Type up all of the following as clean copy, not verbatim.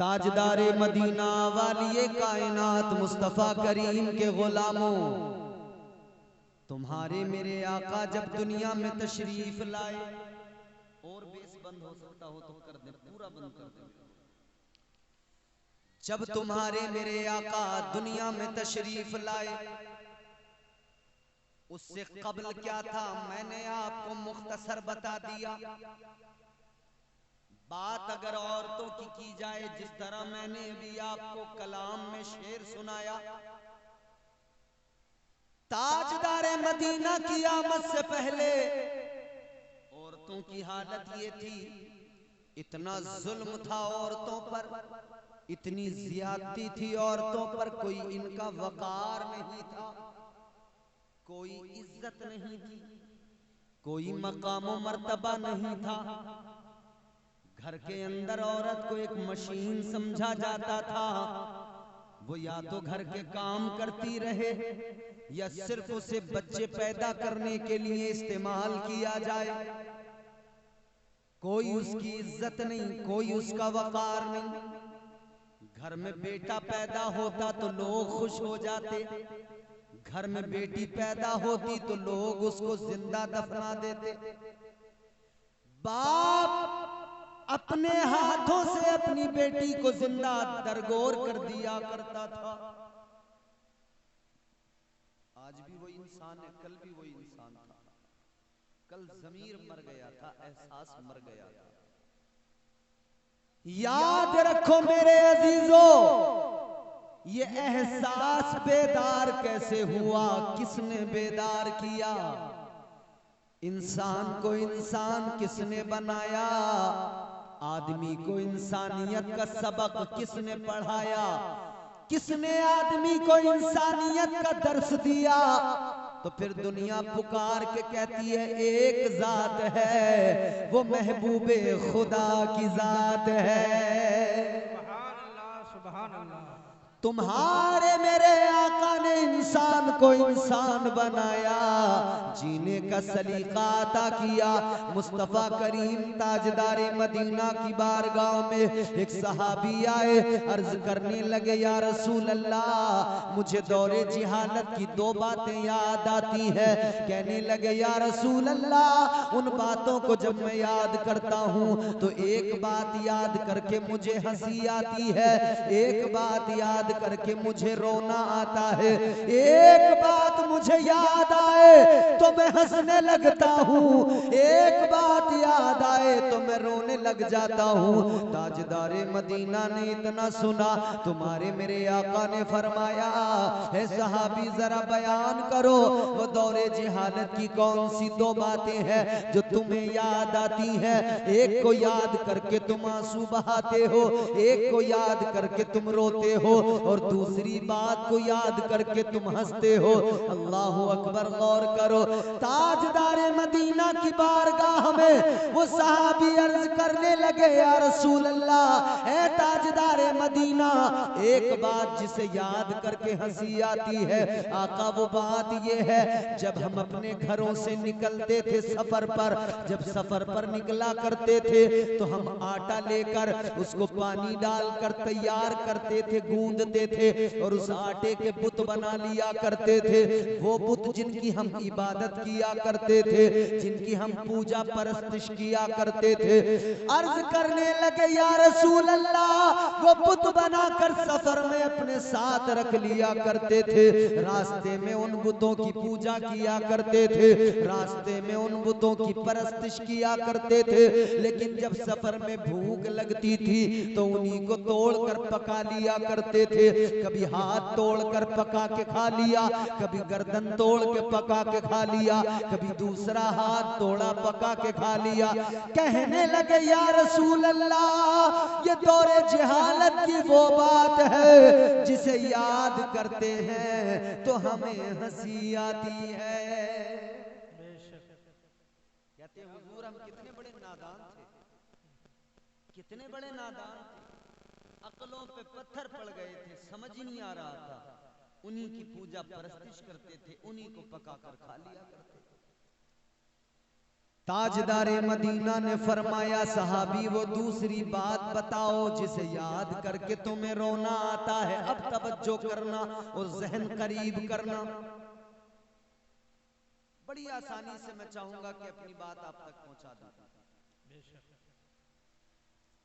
ताजदारे Medina वालिए कायनात मुस्तफा करीम के गुलामों, तुम्हारे मेरे आका जब दुनिया में तशरीफ लाए, और बेस बंद हो सकता हो तो कर दे, पूरा बंद कर दे। जब तुम्हारे मेरे आका दुनिया में तशरीफ लाए, उससे कबल क्या था मैंने आपको मुख्तसर बता दिया। बात अगर औरतों की जाए, जिस तरह मैंने भी आपको कलाम में शेर सुनाया, ताजदारे मदीना की आमद से पहले औरतों की हालत ये थी, इतना जुल्म था औरतों पर, इतनी ज्यादती थी औरतों पर, कोई इनका वकार नहीं था, कोई इज्जत नहीं थी, कोई मकाम मर्तबा नहीं था। घर के अंदर औरत को एक मशीन समझा जाता था। वो या तो घर के काम करती रहे या सिर्फ उसे बच्चे पैदा करने के लिए इस्तेमाल किया जाए। कोई उसकी इज्जत नहीं, कोई उसका वकार नहीं। घर में बेटा पैदा होता तो लोग खुश हो जाते, घर में बेटी पैदा होती तो लोग उसको जिंदा दफना देते। बाप अपने हाथों से अपनी बेटी को जिंदा दरगोर कर दिया करता था। आज भी वही इंसान है, कल भी वही इंसान था। कल ज़मीर मर गया था, एहसास मर गया था। याद रखो मेरे अजीजों, ये एहसास बेदार कैसे हुआ, किसने बेदार किया? इंसान को इंसान किसने बनाया? आदमी को इंसानियत का सबक किसने पढ़ाया? किसने आदमी को इंसानियत का दर्स दिया? तो फिर दुनिया पुकार के कहती है एक जात है, वो महबूबे खुदा की जात है। सुभान अल्लाह। तुम्हारे मेरे आका ने इंसान को इंसान बनाया, जीने का सलीका अता किया। मुस्तफा करीम ताजदारे मदीना की बारगाह में एक सहाबी आए, अर्ज करने लगे या रसूल अल्लाह, मुझे दौरे जिहालत की दो बातें याद आती है। कहने लगे या रसूल अल्लाह, उन बातों को जब मैं याद करता हूँ तो एक बात याद करके मुझे हंसी आती है, एक बात याद करके मुझे रोना आता है, एक बात मुझे याद आए तो मैं हंसने लगता हूँ, एक बात याद आए तो मैं रोने लग जाता हूँ। ताजदारे मदीना ने इतना सुना, तुम्हारे मेरे आका ने फरमाया है सहाबी जरा बयान करो, वो दौरे जिहालत की कौन सी दो बातें हैं जो तुम्हें याद आती हैं? एक को याद करके तुम आंसू बहाते हो, एक को याद करके तुम रोते हो, और दूसरी बात को याद करके तुम हंसते हो। अल्लाह अकबर, गौर करो। ताजदारे मदीना की बारगाह में वो सहाबी अर्ज करने लगे या रसूल अल्लाह, ऐ ताजदारे मदीना, एक बात जिसे याद करके हंसी आती है आका, वो बात ये है जब हम अपने घरों से निकलते थे सफर पर, जब सफर पर निकला करते थे तो हम आटा लेकर उसको पानी डालकर तैयार करते थे, गूंदते थे और उस आटे के बुत बना लिया करते थे। वो बुत जिनकी हम इबादत किया करते थे, जिनकी हम पूजा परस्तिश किया करते थे। अर्ज करने लगे या रसूल अल्लाह, वो बुत बनाकर सफर में अपने साथ रख लिया करते थे, रास्ते में उन बुतों की पूजा किया करते थे, रास्ते में उन बुतों की परस्तिश किया करते थे। लेकिन जब सफर में भूख लगती थी तो उन्हीं को तोड़कर पका लिया करते थे, कभी हाथ तोड़कर पका के खा लिया, कभी गर्दन तोड़ के पका के खा लिया, कभी दूसरा हाथ तोड़ा पका के खा लिया। कहने लगे या रसूल अल्लाह, ये दौरे जिहालत की वो बात है जिसे याद करते हैं तो हमें हंसी आती है। कहते हुजूर हम कितने बड़े नादान थे, कितने बड़े नादान थे, अकलों पे पत्थर पड़ गए थे, समझ ही नहीं आ रहा था। उन्हीं की पूजा परस्तिश करते थे, उन्हीं को पका कर खा लिया करते थे। ताजदारे मदीना ने फरमाया सहाबी वो दूसरी बात बताओ जिसे याद करके तुम्हें रोना आता है। अब तवज्जो करना और जहन करीब करना। बड़ी आसानी से मैं चाहूंगा कि अपनी बात आप तक पहुंचा दूं।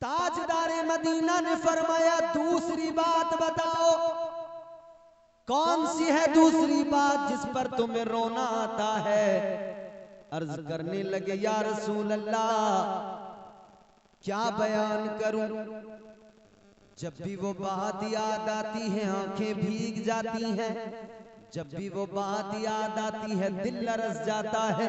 ताजदारे मदीना ने फरमाया दूसरी बात बताओ। कौन सी है दूसरी बात जिस पर तुम्हें रोना आता है? अर्ज करने लगे या रसूल अल्लाह क्या बयान करूं? जब भी वो बात याद आती है आंखें भीग जाती हैं। जब भी वो बात याद आती है दिल लरस जाता है।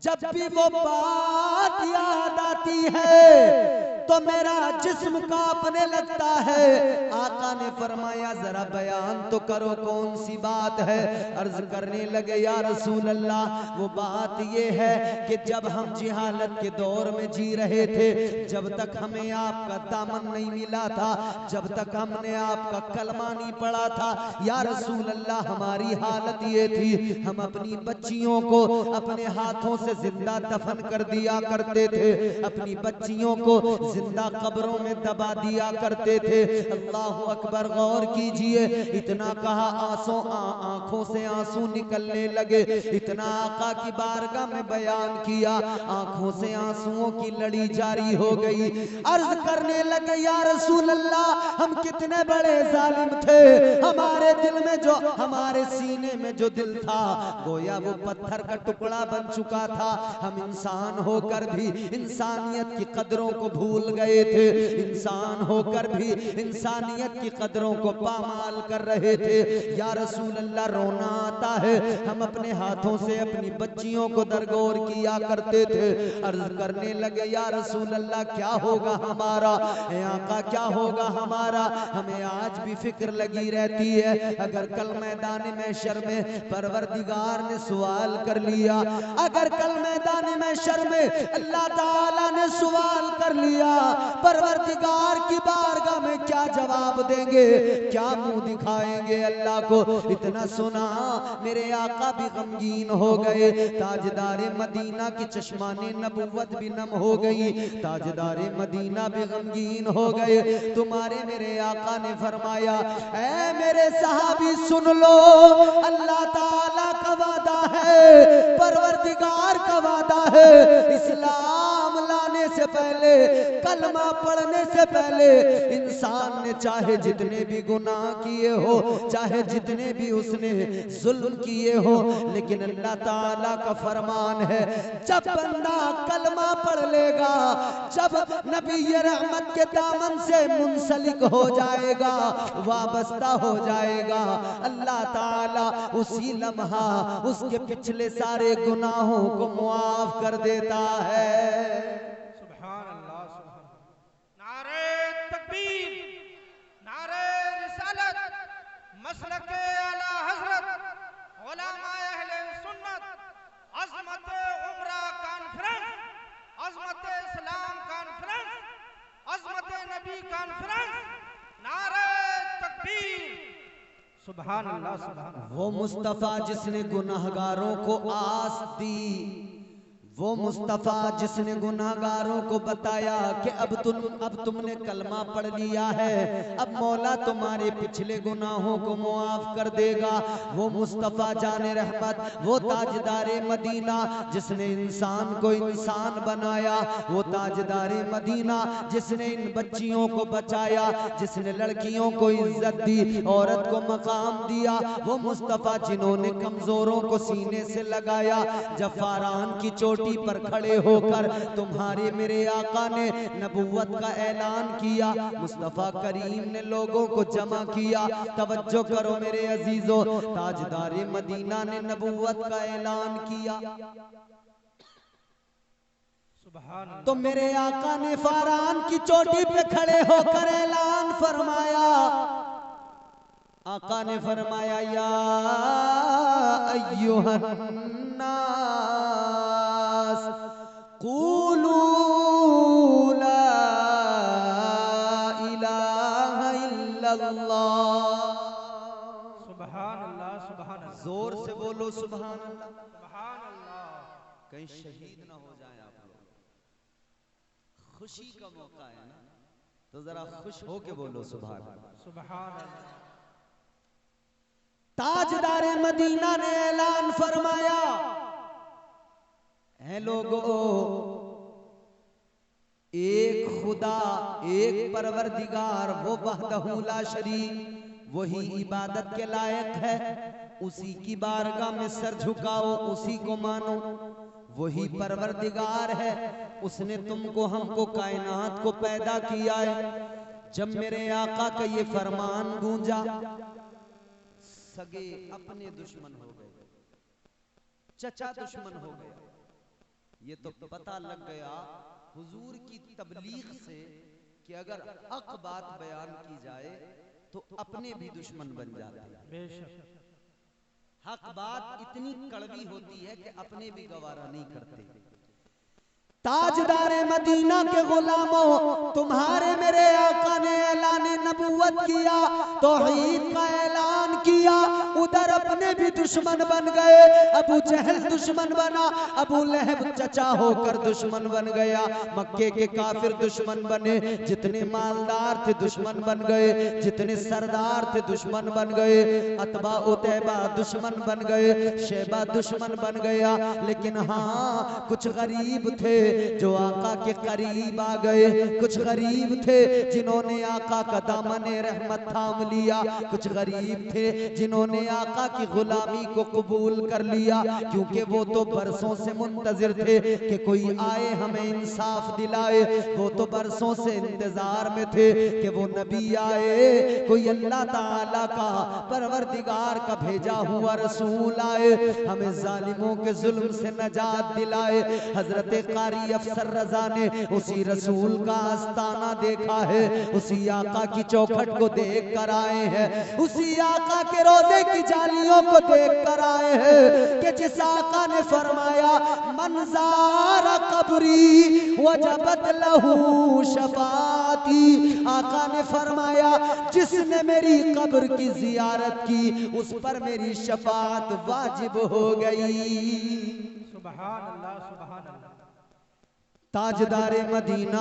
जब भी वो बात याद आती है तो मेरा जिस्म कांपने लगता है। आका ने फरमाया जरा बयान तो करो कौन सी बात है? अर्ज करने लगे या रसूल अल्लाह वो बात ये है कि जब हम जिहालत के दौर में जी रहे थे, जब तक हमें आपका दामन नहीं मिला था, जब तक हमने आपका कलमा नहीं पढ़ा था, या रसूल अल्लाह हमारी हालत ये थी हम अपनी बच्चियों को अपने हाथों से जिंदा दफन कर दिया करते थे, अपनी बच्चियों को जिंदा कब्रों में दबा दिया करते थे। अल्लाह अकबर, गौर कीजिए। इतना कहा आंखों से आंसू निकलने लगे। इतना आका की बारगाह में बयान किया, आंखों से आंसुओं की लड़ी जारी हो गई। अर्ज करने लगे या रसूल अल्लाह हम कितने बड़े जालिम थे। हमारे दिल में जो, हमारे सीने में जो दिल था गोया वो पत्थर का टुकड़ा बन चुका था। हम इंसान होकर भी इंसानियत की कदरों को भूल गए थे। इंसान होकर भी इंसानियत की कदरों को पामाल कर रहे थे। या रसूल अल्लाह रोना आता है। हम अपने हाथों से अपनी बच्चियों को दरगोर किया करते थे। अर्ज करने लगे या रसूल अल्लाह क्या होगा हमारा? आका क्या होगा हमारा? हमें आज भी फिक्र लगी रहती है। अगर कल मैदान महशर में परवरदिगार ने सवाल कर लिया, अगर कल मैदान महशर में अल्लाह ताला ने सवाल कर लिया, परवरदिगार की बारगाह में क्या जवाब देंगे? क्या मुंह दिखाएंगे अल्लाह को? इतना सुना मेरे आका भी गमगीन हो गए। ताजदारे मदीना की चश्माने नबुव्वत भी नम हो गई। ताजदारे मदीना भी गमगीन हो गए। तुम्हारे मेरे आका ने फरमाया ऐ मेरे सहाबी सुन लो, अल्लाह ताला का वादा है, परवरदिगार का वादा है। इस्लाम लाने से पहले, कलमा पढ़ने से पहले इंसान ने चाहे जितने भी गुनाह किए हो, चाहे जितने भी उसने जुल्म किए हो, लेकिन अल्लाह ताला का फरमान है जब बंदा कलमा पढ़ लेगा, जब नबी रहमत के दामन से मुंसलिक हो जाएगा, वाबस्ता हो जाएगा, अल्लाह ताला उसी लम्हा उसके पिछले सारे गुनाहों को मुआफ कर देता है। सुभान अल्लाह, सुभान अल्लाह। नारे तकबीर, नारे रिसालत, मसलके आला हजरत, उलमाए अहले सुन्नत, अज़मत उम्रा कॉन्फ्रेंस, अज़मत इस्लाम कॉन्फ्रेंस, अज़मत नबी कॉन्फ्रेंस, नारे तकबीर, सुभान अल्लाह, सुभान अल्लाह। वो मुस्तफा जिसने गुनाहगारों को आस दी, वो मुस्तफा जिसने गुनाहगारों को बताया कि अब तुमने कलमा पढ़ लिया है, अब मौला तुम्हारे पिछले गुनाहों को मुआफ कर देगा। वो मुस्तफा जाने रहमत, वो ताजदारे मदीना जिसने इंसान को इंसान बनाया, वो ताजदारे मदीना जिसने इन बच्चियों को बचाया, जिसने लड़कियों को इज्जत दी, औरत को मकाम दिया, वो मुस्तफा जिन्होंने कमजोरों को सीने से लगाया। जब फारान की चोटी पर खड़े होकर तुम्हारे मेरे आका ने नबुव्वत का ऐलान किया, मुस्तफा करीम ने लोगों को जमा किया। तवज्जो करो मेरे अजीजों, ताजदारे मदीना ने नबुव्वत का ऐलान किया तो मेरे आका ने फारान की चोटी पे खड़े होकर ऐलान फरमाया। आका ने फरमाया या अय्युहन नास क़ूलू ला इलाहा इल्लल्लाह। सुभान अल्लाह, सुभान अल्लाह। जोर से बोलो सुभान अल्लाह। सुभान अल्लाह। कहीं शहीद ना हो जाए आप लोग। खुशी का मौका है ना, तो जरा खुश हो के बोलो सुभान अल्लाह। सुभान अल्लाह। ताजदारे मदीना ने ऐलान फरमाया, है लोगों, एक खुदा, एक परवरदिगार, वो वहदहू ला शरीक, वही इबादत के लायक है। उसी की बारगाह में सर झुकाओ, उसी को मानो। वही परवरदिगार है, उसने तुमको हमको कायनात को पैदा किया है। जब मेरे आका का ये फरमान गूंजा, सगे अपने दुश्मन हो गए, चचा दुश्मन हो गया। ये तो पता लग गया हुजूर की तबलीग से कि अगर हक बात बयान की जाए तो अपने भी दुश्मन बन जाते हैं। बेशक हक बात इतनी कड़वी होती है कि अपने भी गवारा नहीं करते। ताजदारे मदीना के गुलामों, तुम्हारे मेरे आका ने ऐलान नबूवत किया, तौहीद का ऐलान किया, उधर अपने भी दुश्मन बन गए। अबू जहल दुश्मन बना, अबू लहब चचा होकर दुश्मन बन गया, मक्के के काफिर दुश्मन बने, जितने मालदार थे दुश्मन बन गए, जितने सरदार थे दुश्मन बन गए, अतबा उतैबा दुश्मन बन गए, शेबा दुश्मन बन गया। लेकिन हाँ, कुछ गरीब थे जो आका के करीब आ गए, कुछ गरीब थे जिन्होंने आका का दामने रहमत थाम लिया, कुछ गरीब थे जिन्होंने आका की गुलामी को कबूल कर लिया, क्योंकि वो तो बरसों से मुंतजिर थे कि कोई आए हमें इंसाफ दिलाए। वो तो बरसों से इंतजार में थे कि वो नबी आए, कोई अल्लाह ताला का परवरदिगार का भेजा हुआ रसूल आए, हमें जालिमों के जुल्म से नजात दिलाए। हजरत कारी अफसर रजा ने उसी रसूल का आस्ताना देखा है, उसी आका की चौखट को देख कर आए हैं, उसी आका के रोजे की जालियों को देख कर आए हैं कि जिस आका ने फरमाया मंज़ारा कब्री वजबत लहू शफाती, आका ने फरमाया जिसने मेरी कब्र की जियारत की उस पर मेरी शफात वाजिब हो गई। सुभान अल्लाह, सुभान अल्लाह। ताजदारे मदीना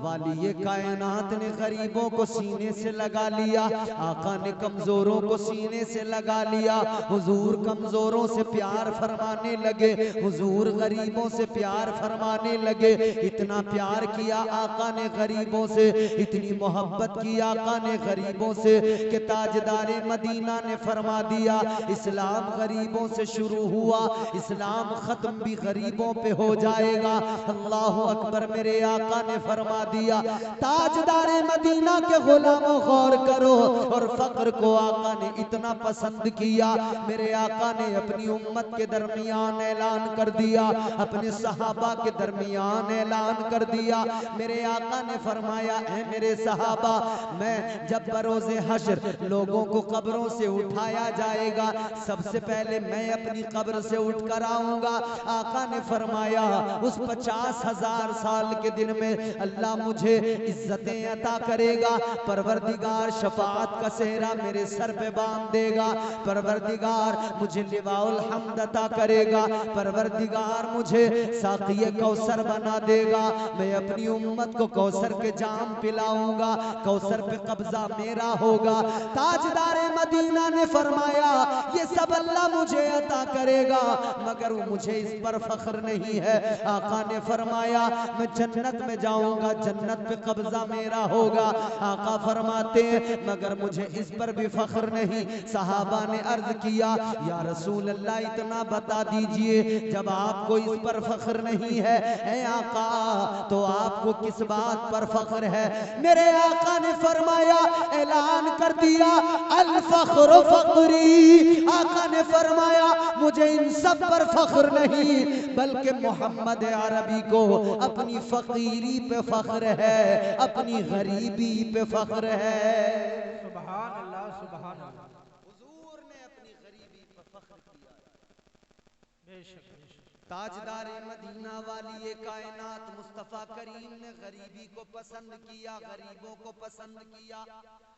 वाली ये कायनात ने गरीबों को सीने से लगा लिया, आका ने कमजोरों को सीने से लगा लिया। हुजूर कमजोरों से प्यार फरमाने लगे, हुजूर गरीबों से प्यार फरमाने लगे। इतना प्यार किया आका ने गरीबों से, इतनी मोहब्बत की आका ने गरीबों से कि ताजदारे मदीना ने फरमा दिया इस्लाम गरीबों से शुरू हुआ, इस्लाम खत्म भी गरीबों पे हो जाएगा। अल्लाह अकबर। मेरे आका ने फरमा दिया ताजदारे मदीना के गुलामों गौर करो, और फक्र को आका ने इतना पसंद किया, मेरे आका ने अपनी उम्मत के दरमियान ऐलान कर दिया, अपने सहाबा के दरमियान ऐलान कर दिया। मेरे आका ने फरमाया है मेरे सहाबा, मैं जब बरोज़े हश्र लोगों को कब्रों से उठाया जाएगा, सबसे पहले मैं अपनी कब्र से उठ कर आऊंगा। आका ने फरमाया उस 50,000 साल के दिन में अल्लाह मुझे इज्जतें अता करेगा, परवरदिगार शफाअत का सेहरा मेरे सर पे बांध देगा, परवरदिगार मुझे लिवाउल हम्द अता करेगा, परवरदिगार मुझे साक़िए कौसर बना देगा, मैं अपनी उम्मत को कौसर के जाम पिलाऊंगा, कौसर पे कब्जा मेरा होगा। ताजदारे मदीना ने फरमाया ये सब अल्लाह मुझे अता करेगा, मगर मुझे इस पर फख्र नहीं है। आका ने फरमाया मैं जन्नत में जाऊंगा, जन्नत पे कब्जा मेरा होगा। आका फरमाते हैं मगर मुझे इस पर भी फख्र नहीं। सहाबा ने अर्ज किया या रसूल अल्लाह इतना बता दीजिए, जब आपको इस पर फख्र नहीं है ऐ आका तो आपको किस बात पर फख्र है? मेरे आका ने फरमाया ऐलान कर दिया अल फख्र फख्री, आका ने फरमाया मुझे इन सब पर फख्र नहीं, बल्कि मोहम्मद अरबी को अपनी फकीरी पे फख्र है, अपनी गरीबी पे फख्र है। सुभान अल्लाह, सुभान अल्लाह। हुजूर ने अपनी गरीबी पे फख्र किया। बेशक बेशक। ताजदारे मदीना वाली ये कायनात मुस्तफा करीम ने गरीबी को पसंद किया, गरीबों को पसंद किया।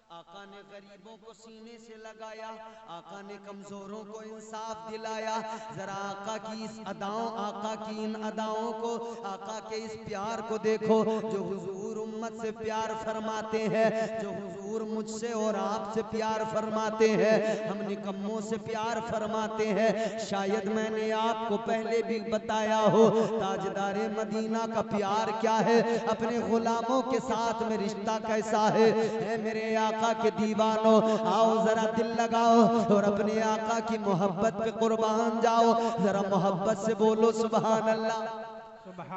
आका ने गरीबों को सीने से लगाया, आका ने कमजोरों को इंसाफ दिलाया। जरा आका की इस अदाओं, आका की इन अदाओं को, आका के इस प्यार को देखो जो हुजूर उम्मत से प्यार फरमाते हैं, जो हुजूर मुझसे और आपसे प्यार फरमाते हैं, हम निकम्मों से प्यार फरमाते हैं। शायद मैंने आपको पहले भी बताया हो ताजदारे मदीना का प्यार क्या है, अपने गुलामों के साथ में रिश्ता कैसा है। मेरे आका के दीवानों, आओ जरा दिल लगाओ और अपने आका की मोहब्बत पे कुर्बान जाओ। जरा मोहब्बत से बोलो सुभान अल्लाह,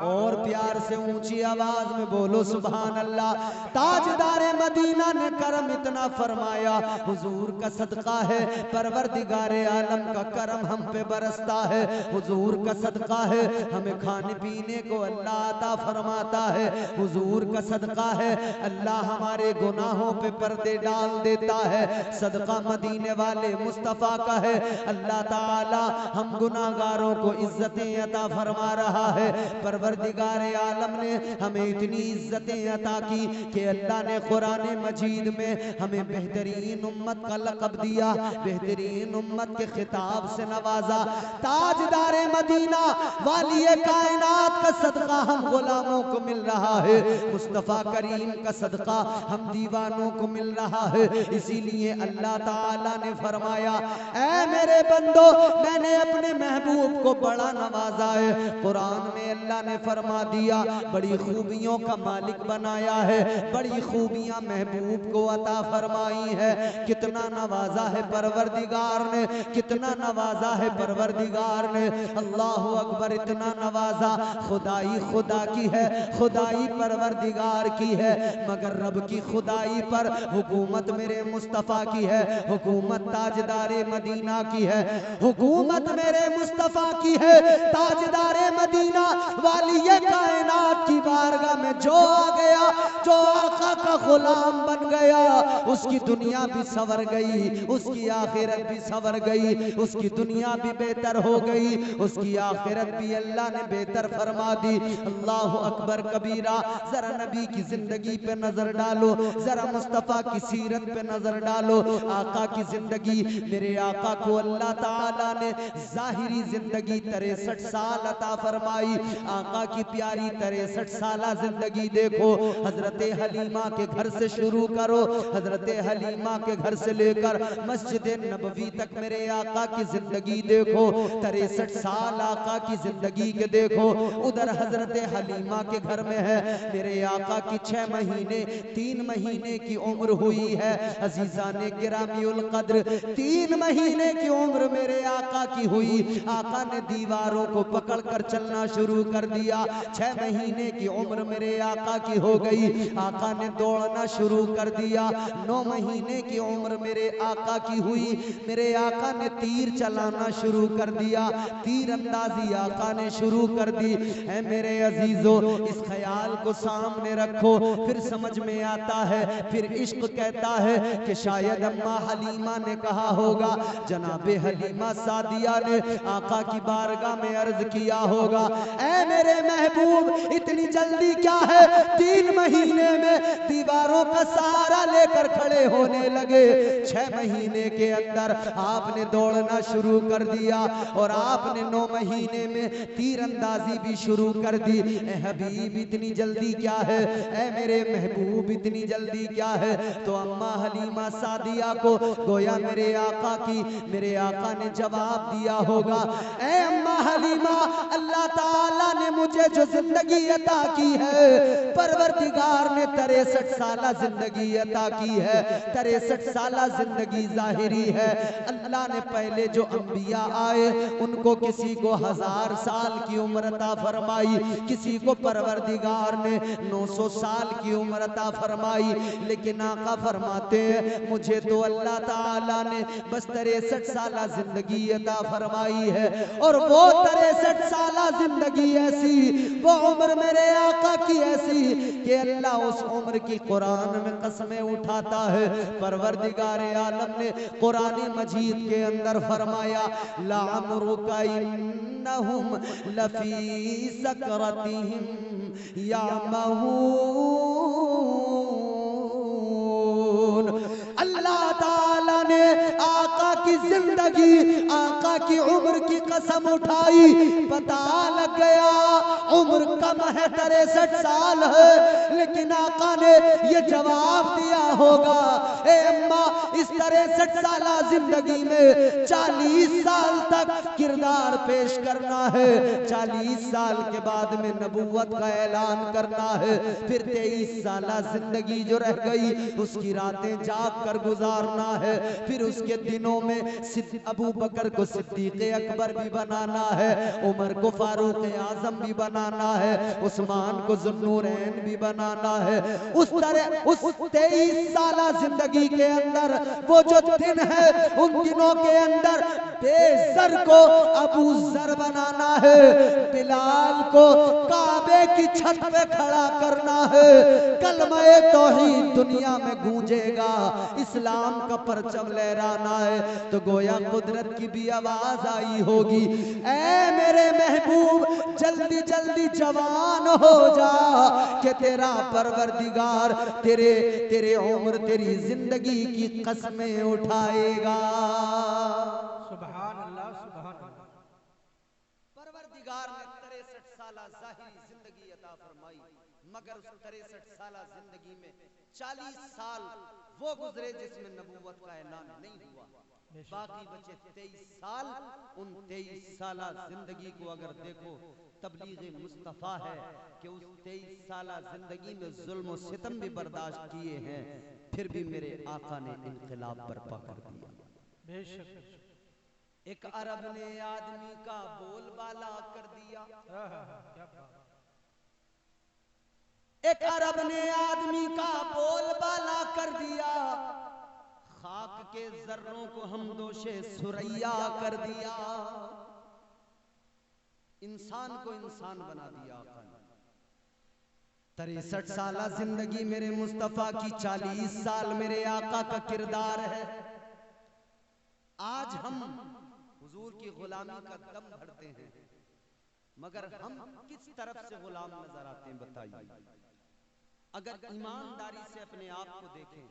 और प्यार से ऊंची आवाज में बोलो सुभान अल्लाह। ताजदारे मदीना ने करम इतना फरमाया, हुजूर का सदका है, परवरदिगारे आलम का करम हम पे बरसता है। हुजूर का सदका है, हमें खाने पीने को अल्लाह अता फरमाता है। हुजूर का सदका है, अल्लाह हमारे गुनाहों पे पर्दे डाल देता है। सदका मदीने वाले मुस्तफा का है, अल्लाह ताला हम गुनाहगारों को इज्जतें अता फरमा रहा है। परवरदिगारे आलम ने हमें इतनी इज्जतें अता की कि अल्लाह ने कुरान मजीद में हमें बेहतरीन उम्मत का लक़ब दिया, बेहतरीन उम्मत के खिताब से नवाजा। ताजदारे मदीना वाली कायनात का सदका हम गुलामों को मिल रहा है, मुस्तफा करीम का सदका हम दीवानों को मिल रहा है। इसीलिए अल्लाह ताला ने फरमाया, ऐ मेरे बंदो, मैंने अपने महबूब को बड़ा नवाजा है। कुरान में अल्लाह ने फरमा दिया, बड़ी खूबियों का मालिक बनाया है, बड़ी खूबियां महबूब को अता फरमाई है। कितना नवाजा है परवरदिगार ने, कितना नवाजा है परवरदिगार ने। अल्लाह अकबर, इतना नवाजा। खुदाई खुदा की है, खुदाई परवरदिगार की है, मगर रब की खुदाई पर हुकूमत मेरे मुस्तफा की है, हुकूमत ताजदारे मदीना की है, हुकूमत मेरे मुस्तफा की है। ताजदारे मदीना वाली ये कायनात की बारगाह में जो आ गया, जो आका का गुलाम बन गया, उसकी दुनिया भी सवर गई, उसकी आखिरत भी सवर गई, उसकी दुनिया भी बेहतर हो गई, उसकी आखिरत भी अल्लाह ने बेहतर फरमा दी। अल्लाह अकबर कबीरा। जरा नबी की जिंदगी पे नजर डालो, जरा मुस्तफा की सीरत पे नजर डालो। आका की जिंदगी, मेरे आका को अल्लाह ताला ने जाहिरी जिंदगी 63 साल अता फरमाई। आका की प्यारी 63 साला जिंदगी देखो। हजरत हलीमा के घर से शुरू करो, हजरत हलीमा के घर से लेकर मस्जिद नबवी तक मेरे आका की जिंदगी देखो। 63 साल आका की जिंदगी के देखो। उधर हजरत हलीमा के घर में है मेरे आका की 6 महीने 3 महीने की उम्र हुई है। अजीजाने गिरामीउल कद्र, 3 महीने की उम्र मेरे आका की हुई। आका ने दीवारों को पकड़कर चलना शुरू कर दिया। 6 महीने की उम्र मेरे आका की हो गई, आका ने दौड़ना शुरू कर दिया। 9 महीने की उम्र मेरे आका की हुई, मेरे आका ने तीर चलाना शुरू कर दिया। तीर अंदाजी आका ने शुरू कर दी। है मेरे अजीजों, इस ख्याल को सामने रखो, फिर समझ में आता है, फिर इश्क कहता है कि शायद अम्मा हलीमा ने कहा होगा, जनाबे हलीमा सादिया ने आका की बारगाह में अर्ज किया होगा, ऐ मेरे महबूब इतनी जल्दी क्या है, 3 महीने में दीवारों का सहारा लेकर खड़े होने लगे। 6 महीने के अंदर आपने दौड़ना शुरू कर दिया और आपने 9 महीने में तीरंदाजी भी शुरू कर दी। ए हबीब इतनी जल्दी क्या है, ए मेरे महबूब इतनी जल्दी क्या है। तो अम्मा हलीमा सादिया को गोया मेरे आका ने जवाब दिया होगा, ए अम्मा हलीमा, अल्लाह ताला ने मुझे जो जिंदगी अता की है, परवरदिगार ने 63 साला जिंदगी अता की है। 63 साला जिंदगी जाहिरी है। अल्लाह ने पहले जो अंबिया आए उनको किसी को 1000 साल की उम्र अता फरमाई, किसी को परवरदिगार ने 900 साल की उम्र अता फरमाई। लेकिन आका फरमाते हैं मुझे तो अल्लाह ताला ने बस 63 साला जिंदगी अता फरमाई है। और वो 63 साला जिंदगी ऐसी, वो उम्र मेरे आका की ऐसी कि अल्लाह उस उम्र की कुरान में कसमें उठाता है। परवरदिगार आलम ने कुरान मजीद के अंदर फरमाया, लाअमरुका इन्नहुम लफी सकरतिहिम यामहून। की जिंदगी, आका की उम्र की कसम उठाई, पता लग गया उम्र कम है 63 साल है, लेकिन आका ने ये जवाब दिया होगा, ए अम्मा इस 63 साला जिंदगी में 40 साल तक किरदार पेश करना है, 40 साल के बाद में नबूवत का ऐलान करना है, फिर 23 साला जिंदगी जो रह गई उसकी रातें जाग कर गुजारना है, फिर उसके दिनों में अबू बकर को सिद्दीक़ अकबर भी बनाना है, उमर को फारूक आजम भी बनाना है, उस्मान को ज़ुन्नूरैन भी बनाना है। उस तरह उस 23 साला जिंदगी के अंदर वो जो दिन है, उन दिनों के अंदर बेज़र को अबू ज़र बनाना है, बिलाल को काबे की छत पे खड़ा करना है, कलमा तौहीद दुनिया में गूंजेगा, इस्लाम का परचम लहराना है, तो गोया कुदरत की भी आवाज आई होगी, ऐ मेरे महबूब जल्दी जल्दी जवान हो जा कि तेरा परवरदिगार तेरे उम्र तेरी जिंदगी की कसमें उठाएगा। सुभान अल्लाह, सुभान अल्लाह। परवरदिगार ने 63 साला ज़ाहिरी जिंदगी अता फरमाई, मगर उस 63 साला जिंदगी में 40 साल वो गुजरे जिसमें नबूवत का ऐलान नहीं हुआ, बाकी बचे 23 साल। उन 23 साला जिंदगी को अगर देखो, तबलीग मुस्तफ़ा है कि उस 23 साला जिंदगी में जुल्म और सितम भी बर्दाश्त किए हैं, फिर भी मेरे आका ने इनकलाब बर्पा कर दिया। बेशक एक अरब ने आदमी का बोलबाला कर दिया, क्या बात। एक अरब ने आदमी का बोलबाला कर दिया, खाक के जर्रों को हम दोषे सुरैया कर दिया, इंसान को इंसान बना दिया आका ने। 63 साला जिंदगी मेरे मुस्तफा की, 40 साल मेरे आका का किरदार है। आज हम हुजूर की गुलामी का दम भरते हैं, मगर हम किस तरफ से गुलाम नजर आते हैं बताइए। अगर ईमानदारी से अपने आप को देखें,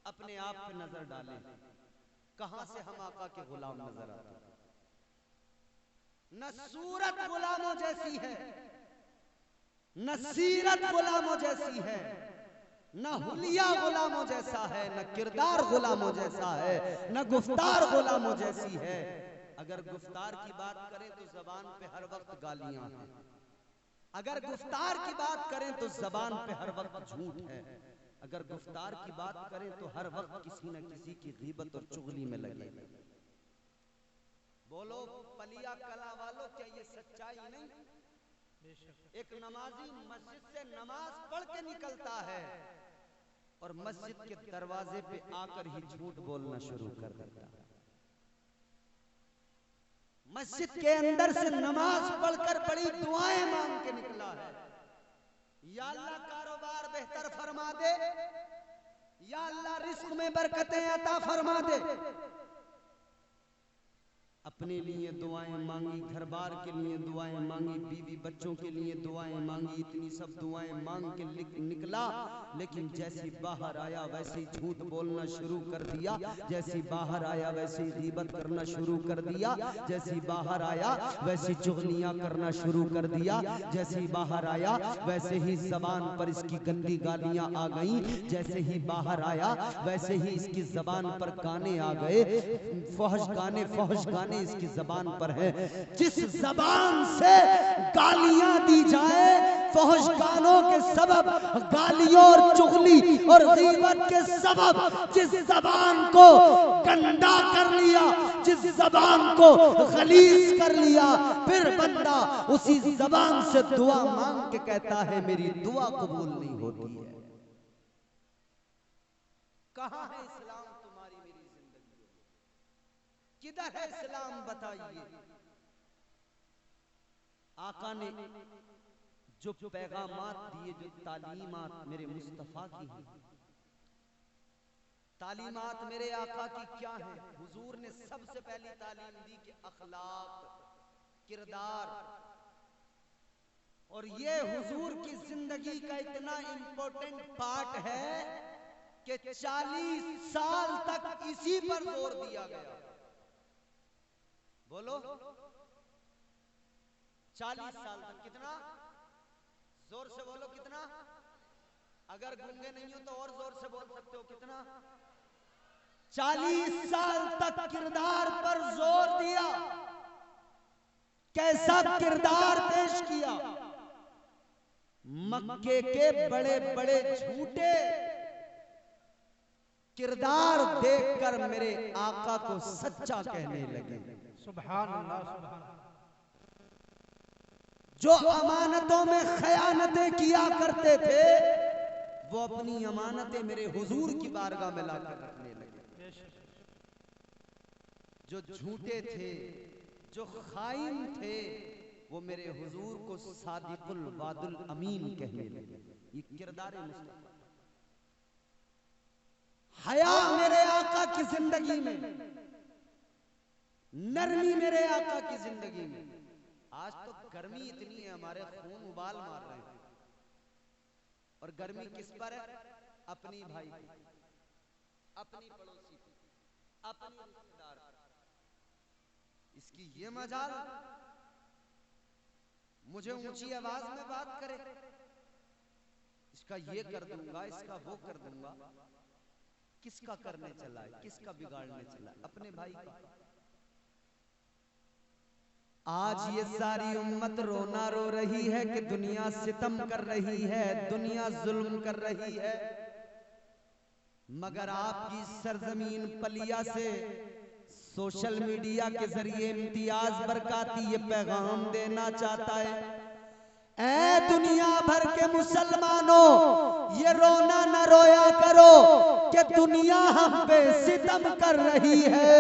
अपने आप पे नजर डालें, कहां से हम आका के गुलाम नजर आते हैं? न सूरत गुलामों जैसी है, न सीरत गुलामों जैसी है, न हुलिया गुलामों जैसा है, न किरदार गुलामों जैसा है, न गुफ्तार गुलामों जैसी है। अगर गुफ्तार की बात करें तो जबान पे हर वक्त गालियां हैं, अगर गुफ्तार की बात करें तो जबान पे हर वक्त झूठ है, अगर गुफ्तार की बात करें तो हर वक्त किसी न किसी की गीबत और चुगली में लगे। बोलो पलिया कला वालों, क्या ये सच्चाई नहीं? एक नमाजी मस्जिद से नमाज पढ़ के निकलता है और मस्जिद के दरवाजे पे आकर ही झूठ बोलना शुरू कर देता है। मस्जिद के अंदर से नमाज पढ़कर बड़ी दुआएं मांग के निकला है, या अल्लाह कारोबार बेहतर फरमा दे, या अल्लाह रिस्क में बरकतें अता फरमा दे। अपने लिए दुआएं मांगी, घर बार के लिए दुआएं मांगी, बीवी बच्चों के लिए दुआएं मांगी, इतनी सब दुआएं मांग के निकला, लेकिन जैसी बाहर आया वैसे ही झूठ बोलना शुरू कर दिया, जैसी बाहर आया वैसे ही गीबत करना शुरू कर दिया, जैसी बाहर आया वैसी चुगलियां करना शुरू कर दिया, जैसी बाहर आया वैसे ही जबान पर इसकी गंदी गालियां आ गईं, जैसे ही बाहर आया वैसे ही इसकी जबान पर गाने आ गए, फहश गाने इसकी जबान पर है। जिस जबान से गालियां दी जाए, फहश गानों के सबब, गालियों और चुगली और गीबत के सबब जिस जबान को गंदा कर लिया, जिस जबान को खलीस कर लिया, फिर बंदा उसी जबान से दुआ मांग के कहता है मेरी दुआ कबूल नहीं होती है। कहां है इस्लाम तुम्हारी मेरी जिंदगी में? किधर है इस्लाम बताइए। आका ने जो पैगामात दिए, जो तालीमात मेरे मुस्तफा की हैं, तालीमात मेरे आका की क्या है? हुजूर ने सबसे पहली तालीम दी कि अखलाक, किरदार, और ये हुजूर की जिंदगी का इतना इंपॉर्टेंट पार्ट है कि 40 साल तक इसी पर जोर दिया गया। बोलो 40 साल तक। कितना? जोर से बोलो कितना? अगर गूंगे नहीं हो तो और जोर से बोल सकते हो। कितना? 40 साल तक किरदार पर जोर दिया। कैसा किरदार पेश किया? मक्के के बड़े बड़े झूठे किरदार देखकर मेरे आका को सच्चा कहने लगे। सुभान अल्लाह, सुभान अल्लाह। जो अमानतों में खयानतें किया करते थे वो अपनी अमानतें मेरे हुजूर की बारगाह में लाकर रखने लगे। जो झूठे थे, जो खाइन थे, वो मेरे हुजूर को सादिकुल वादुल अमीन कहने लगे। ये किरदार मुस्तफा। हया मेरे आका की जिंदगी में, नरमी मेरे आका की जिंदगी में। आज तो गर्मी इतनी है, हमारे खून उबाल मार रहे हैं। और गर्मी किस पर है? अपनी भाई की, अपनी पड़ोसी की, अपनी रिश्तेदार की। इसकी ये मजाल मुझे ऊंची आवाज में बात करे, इसका ये कर दूंगा, इसका वो कर दूंगा। किसका करने चला है? किसका बिगाड़ने चला है? अपने भाई का। आज ये सारी उम्मत रोना रो रही है कि दुनिया सितम कर रही है, दुनिया जुल्म कर रही है, मगर आपकी सरजमीन पलिया से सोशल मीडिया के जरिए इम्तियाज बरकाती ये पैगाम देना चाहता है, ऐ दुनिया भर के मुसलमानों, ये रोना न रोया करो कि दुनिया हम पे सितम कर रही है।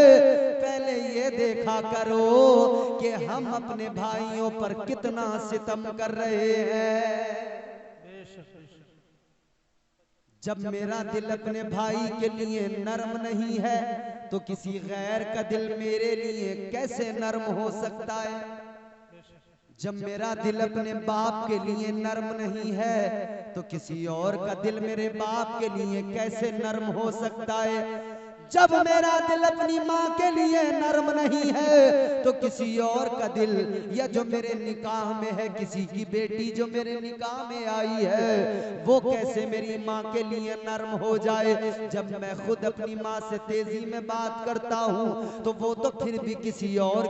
पहले ये देखा करो कि हम अपने भाइयों पर कितना सितम कर रहे हैं। जब मेरा दिल अपने भाई के लिए नरम नहीं है तो किसी गैर का दिल मेरे लिए कैसे नरम हो सकता है? जब मेरा दिल अपने बाप के लिए नरम नहीं है तो किसी और का दिल मेरे बाप के लिए कैसे नरम हो सकता है? जब मेरा दिल अपनी माँ के लिए नरम नहीं है तो किसी और का दिल, या जो मेरे निकाह में है, किसी की बेटी जो मेरे निकाह में आई है, वो कैसे मेरी माँ के लिए नरम हो जाए? जब मैं खुद अपनी माँ से तेजी में बात करता हूँ तो वो तो फिर भी किसी और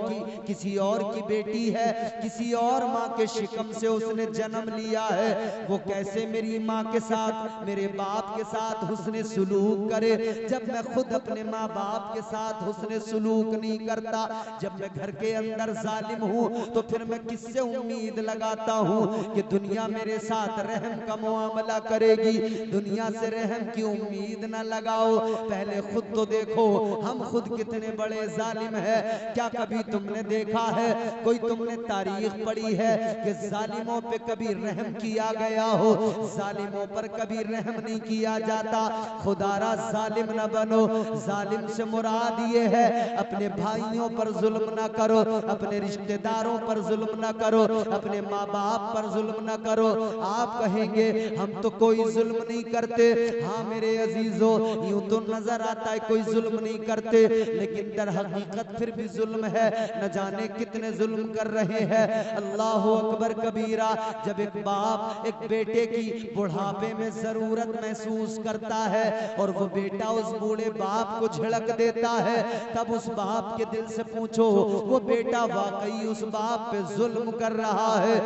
की बेटी है, किसी और माँ के शिकम से उसने जन्म लिया है। वो कैसे मेरी माँ के साथ, मेरे बाप के साथ हुस्ने सुलूक करे, जब मैं खुद अपने माँ बाप के साथ हुस्ने सुलूक नहीं करता? जब मैं घर के अंदर जालिम हूँ तो फिर मैं किससे उम्मीद लगाता हूँ कि दुनिया मेरे साथ रहम का मुआमला करेगी? दुनिया से रहम की उम्मीद न लगाओ, पहले खुद तो देखो हम खुद कितने बड़े जालिम है। क्या कभी तुमने देखा है, कोई तुमने तारीख पढ़ी है कि जालिमों पे कभी रहम किया गया हो? जालिमों पर कभी रहम नहीं किया जाता। खुदारा जालिम न बनो। जालिम से मुराद ये है अपने भाइयों पर जुल्म न करो, अपने रिश्तेदारों पर जुल्म न करो, अपने माँ बाप पर जुल्म न करो। आप कहेंगे हम तो कोई जुल्म नहीं करते। हाँ मेरे अजीजों, यूं तो नजर आता है कोई जुल्म नहीं करते, लेकिन दर हकीकत फिर भी जुल्म है। न जाने कितने जुल्म कर रहे हैं। अल्लाह अकबर कबीरा। जब एक बाप एक बेटे की बुढ़ापे में जरूरत महसूस करता है और वो बेटा उस बूढ़े बाप को झिड़क देता है, तब उस बाप के दिल से पूछो वो बेटा वाकई उस बाप पे जुल्म कर रहा है?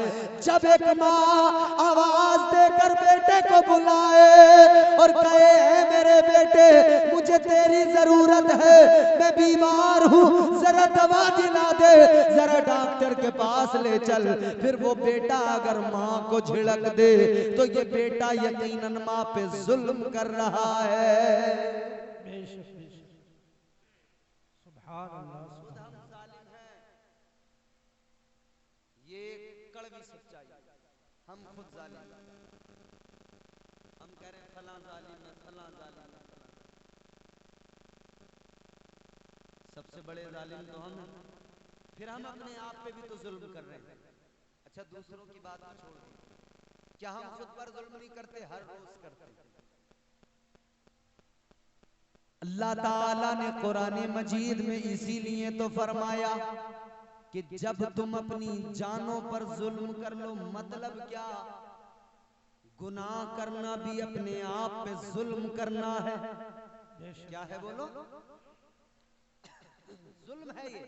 जब एक माँ आवाज देकर बेटे को बुलाए और कहे मेरे बेटे मुझे तेरी जरूरत है, मैं बीमार हूँ, जरा दवा दिला दे, जरा डॉक्टर के पास ले चल, फिर वो बेटा अगर माँ को झिड़क दे तो ये बेटा यकीनन माँ पे जुल्म कर रहा है। सुभान अल्लाह। खुद हम जालिम हैं, ये कड़वी सच्चाई। हम खुद जालिम हैं। हम कह रहे हैं फलां जालिम है, फलां जालिम है, फलां। सबसे बड़े जालिम तो हम हैं। फिर हम अपने आप पे भी तो जुल्म कर रहे हैं। अच्छा दूसरों की बात को छोड़ दो, क्या हम खुद पर जुल्म नहीं करते? हर रोज करते हैं। अल्लाह ताला ने कुरान मजीद में इसीलिए तो फरमाया कि जब तुम अपनी जानों पर जुल्म कर लो, मतलब क्या? गुनाह करना भी अपने आप पे जुल्म करना है। क्या है बोलो? जुल्म है ये।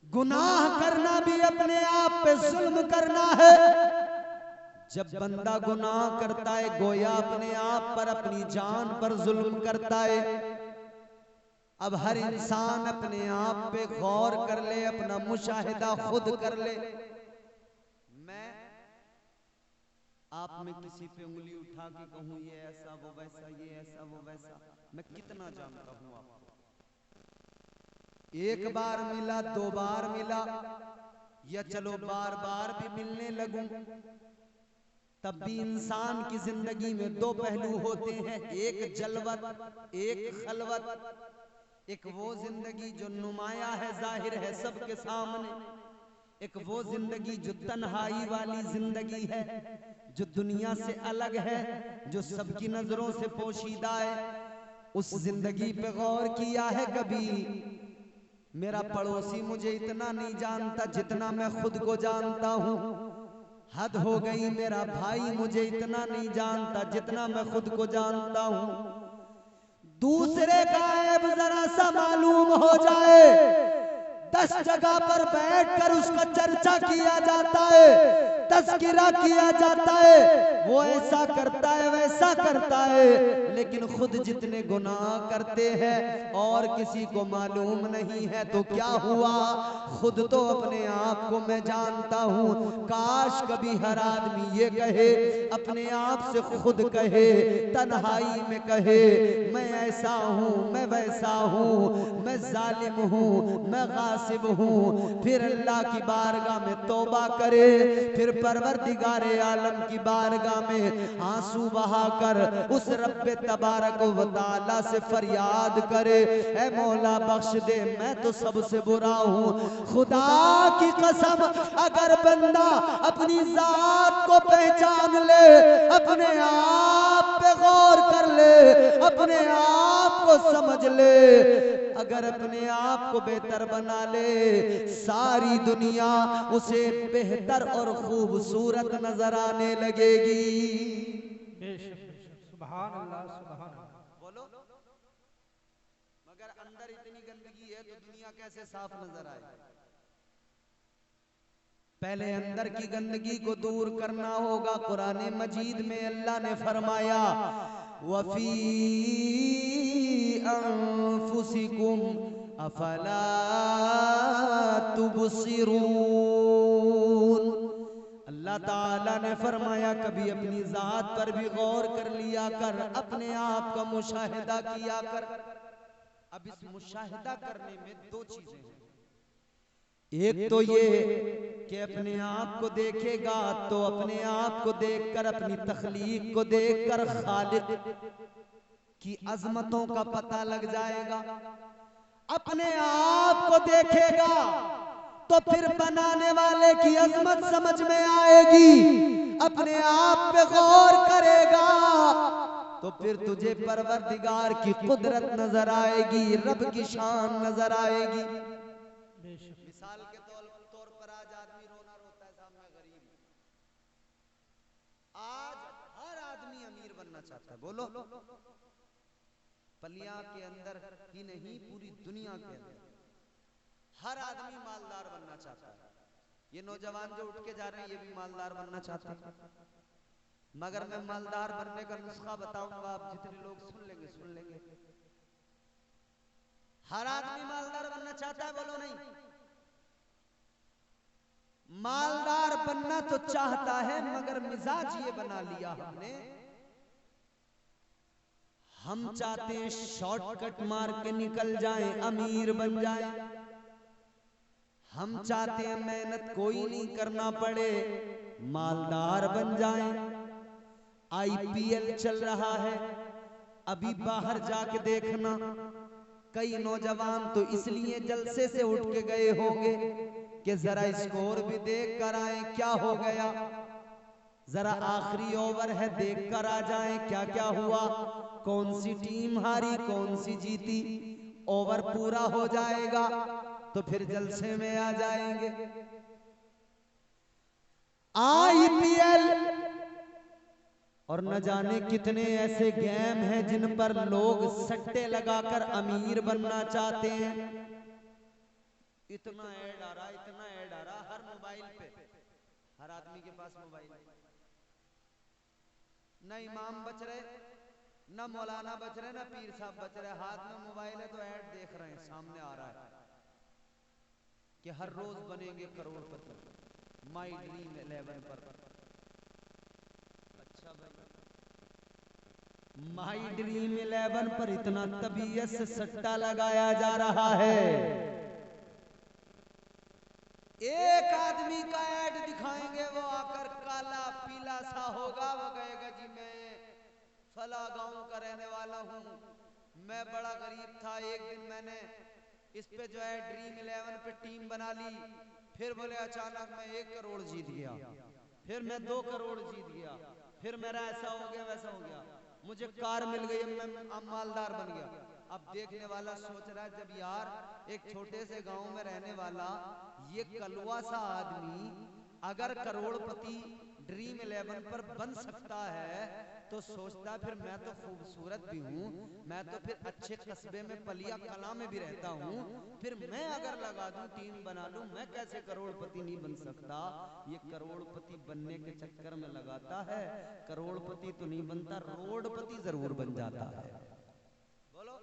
गुनाह करना भी अपने आप पे जुल्म करना है। जब बंदा गुनाह करता है गोया अपने आप पर, अपनी जान पर जुल्म करता है। अब हर इंसान अपने आप पे गौर कर ले, अपना मुशाहिदा खुद कर ले। मैं आप में किसी पे उंगली उठा के कहूं ये ऐसा वो वैसा, ये ऐसा वो वैसा, मैं कितना जानता हूं आपको? एक बार मिला, दो बार मिला, या चलो बार बार भी मिलने लगूं, तब भी इंसान की जिंदगी में दो पहलू होते हैं, एक जलवत, एक खलवत। एक वो जिंदगी जो नुमाया है, जाहिर है सबके सामने। एक वो जिंदगी जो तन्हाई वाली जिंदगी है, जो दुनिया से अलग है, जो सबकी नजरों से पोशीदा है। उस जिंदगी पे गौर किया है कभी? मेरा पड़ोसी मुझे इतना नहीं जानता जितना मैं खुद को जानता हूँ। हद हो गई, मेरा भाई मुझे इतना नहीं जानता जितना मैं खुद को जानता हूँ। दूसरे का ऐब जरा सा मालूम हो जाए, 10 जगह पर बैठकर उसका चर्चा किया जाता है, तज़किरा किया जाता है, वो ऐसा करता है वैसा करता है, लेकिन खुद जितने गुनाह करते हैं और किसी को मालूम नहीं है। तो क्या हुआ? खुद तो अपने आप को मैं जानता हूँ। काश कभी हर आदमी ये कहे, अपने आप से खुद कहे, तन्हाई में कहे, मैं ऐसा हूँ, मैं वैसा हूँ, मैं जालिम हूँ, मैं गासिब हूँ। फिर अल्लाह की बारगाह में तौबा करे, फिर परवरदिगारे आलम की बारगाह में आंसू बहाकर उस रब्बे तबारक व तआला से फरियाद करे, ऐ मौला बख्श दे, मैं तो सबसे बुरा हूँ। खुदा की कसम, अगर बंदा अपनी जात को पहचान ले, अपने आप पे गौर कर ले, अपने आप को समझ ले, अगर अपने आप को बेहतर बना ले, सारी दुनिया उसे बेहतर और खूबसूरत नजर आने लगेगी। सुभान अल्लाह, सुभान अल्लाह। बोलो, मगर अंदर इतनी गंदगी है तो दुनिया कैसे साफ नजर आए? पहले अंदर की गंदगी को दूर करना होगा। कुरान मजीद में अल्लाह ने फरमाया, वफी अनफुसिकुम अफला तुबसिरून। अल्लाह ताला ने फरमाया, कभी अपनी जात पर भी गौर कर लिया कर, अपने आप का मुशाहिदा किया कर। अब इस मुशाहिदा करने में दो चीजें हैं। एक तो ये कि अपने आप को देखेगा तो अपने आप को देखकर, अपनी तख्लीक को देखकर खालिक की अजमतों का पता लग जाएगा। अपने आप को देखेगा तो फिर बनाने वाले की अजमत समझ में आएगी। अपने आप पे गौर करेगा तो फिर तुझे परवरदिगार की कुदरत नजर आएगी, रब की शान नजर आएगी। मिसाल के तौर पर आज आदमी रोना रोता है, साहब मैं गरीब हूं। आज हर आदमी अमीर बनना चाहता है। बोलो, पलिया के अंदर ही नहीं, पूरी दुनिया के अंदर हर आदमी मालदार बनना चाहता है। ये नौजवान जो उठ के जा रहे हैं ये भी मालदार बनना चाहते हैं। मगर मैं मालदार बनने का नुस्खा बताऊंगा, आप जितने लोग सुन लेंगे सुन लेंगे। हर आदमी मालदार बनना चाहता है, बोलो नहीं? मालदार बनना तो चाहता है, मगर मिजाज ये बना लिया हमने, हम चाहते हैं शॉर्टकट मार के निकल जाएं, अमीर बन जाएं। हम चाहते हैं मेहनत कोई नहीं करना पड़े, मालदार बन जाएं। आईपीएल चल रहा है, अभी बाहर जाके देखना, कई नौजवान तो इसलिए जलसे से उठ के गए होंगे कि जरा स्कोर भी देख कर आए क्या हो गया, जरा आखिरी ओवर है देख कर आ जाए क्या क्या हुआ, कौन सी टीम हारी कौन सी जीती। ओवर पूरा हो जाएगा, तो फिर जलसे में आ जाएंगे। IPL और न जाने कितने ऐसे गेम हैं जिन पर लोग सट्टे लगाकर अमीर बनना चाहते हैं। इतना ऐड आ रहा, इतना ऐड आ रहा हर मोबाइल पे, हर आदमी के पास मोबाइल। न इमाम बच रहे, न मौलाना बच रहे, न पीर साहब बच रहे, हाथ में मोबाइल है तो ऐड देख रहे हैं, सामने आ रहा है कि हर रोज बनेंगे करोड़पति, माई ड्रीम 11 पर। अच्छा भाई, माई ड्रीम 11 पर इतना तबीयत से सट्टा लगाया जा रहा है। एक आदमी का ऐड दिखाएंगे, वो आकर काला पीला सा होगा, वो कहेगा जी मैं फला गांव का रहने वाला हूँ, मैं बड़ा गरीब था, एक दिन मैंने इस पे जो है ड्रीम 11 पे टीम बना ली, फिर बोले अचानक मैं 1 करोड़ जीत गया, फिर मैं 2 करोड़ जीत गया, फिर मेरा ऐसा हो गया वैसा हो गया, मुझे कार मिल गई, मैं अब मालदार बन गया। अब देखने वाला सोच रहा है जब यार एक छोटे से गांव में रहने वाला ये कलवा सा आदमी अगर करोड़पति ड्रीम 11 पर बन सकता है तो सोचता फिर मैं तो खूबसूरत भी हूँ, मैं तो फिर अच्छे कस्बे में पलिया कला में भी रहता हूँ, फिर मैं अगर लगा दूं टीम बना लूं, मैं कैसे करोड़पति नहीं बन सकता। ये करोड़पति बनने के चक्कर में लगाता है, करोड़पति तो नहीं बनता, रोडपति जरूर बन जाता है। बोलो,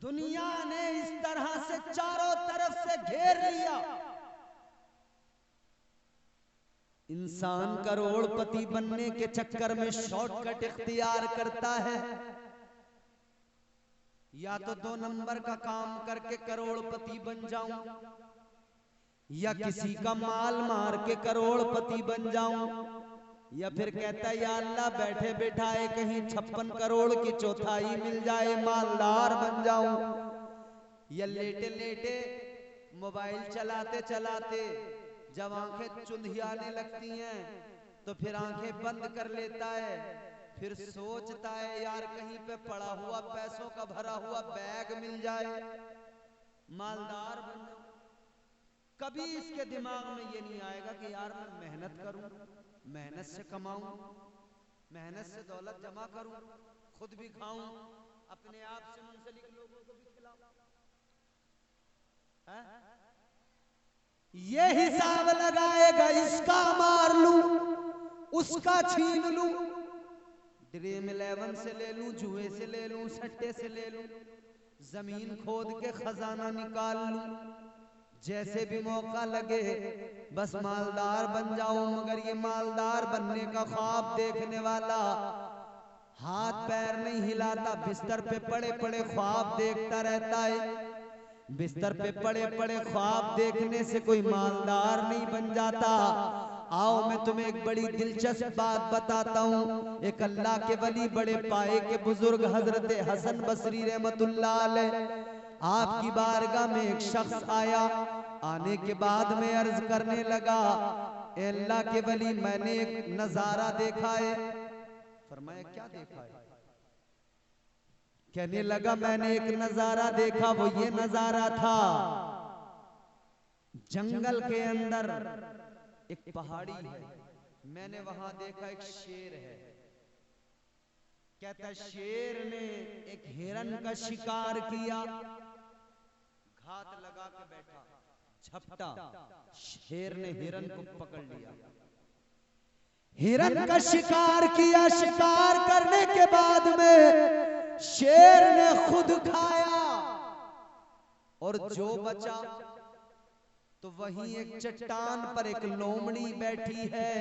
दुनिया ने इस तरह से चारों तरफ से घेर लिया, इंसान करोड़पति बनने के चक्कर में शॉर्टकट इख्तियार करता है। या तो 2 नंबर का काम करके करोड़पति बन जाऊं, या किसी का माल मार के करोड़पति बन जाऊं, या फिर कहता है या अल्लाह बैठे बैठाए कहीं 56 करोड़ की चौथाई मिल जाए, मालदार बन जाऊं, या लेटे लेटे मोबाइल चलाते चलाते जब आंखें चुंधियाने लगती हैं तो फिर आंखें बंद कर लेता है, फिर सोचता है यार कहीं पे पड़ा हुआ पैसों का भरा हुआ बैग मिल जाए, मालदार बन जाऊं। कभी इसके दिमाग में ये नहीं आएगा कि यार मैं मेहनत करूं, मेहनत से कमाऊं, मेहनत से दौलत जमा करूं, खुद भी खाऊं, अपने आप से मुंसलिक लोगों को भी खिलाऊं। ये हिसाब लगाएगा, इसका मार लूं, उसका छीन लूं, ड्रीम 11 से ले लूं, जुए से ले लूं, सट्टे से ले लूं, जमीन खोद के खजाना निकाल लूं, जैसे भी मौका लगे बस मालदार बन जाऊं। मगर ये मालदार बनने का ख्वाब देखने वाला हाथ पैर नहीं हिलाता, बिस्तर पे पड़े पड़े ख्वाब देखता रहता है। बिस्तर पे पड़े पड़े ख्वाब देखने से कोई मालदार नहीं बन जाता। आओ मैं तुम्हें एक बड़ी दिलचस्प बात बताता हूँ। एक अल्लाह के वली बड़े पाए के बुजुर्ग हजरत हसन बसरी रहमतुल्लाह अलैह आपकी बारगाह में एक शख्स आया। आने के बाद में अर्ज करने लगा, ए अल्लाह के वली मैंने एक नजारा देखा है। फरमाया क्या देखा है? कहने लगा मैंने एक नजारा देखा, वो ये नजारा था जंगल के अंदर एक पहाड़ी है, मैंने वहां देखा एक शेर है। कहता शेर ने एक हिरन का शिकार किया, घात लगा के बैठा, झपटा, शेर ने हिरन को पकड़ लिया, हिरन का शिकार किया। शिकार करने के बाद में शेर ने खुद खाया और जो बचा तो वहीं एक चट्टान पर एक लोमड़ी बैठी है,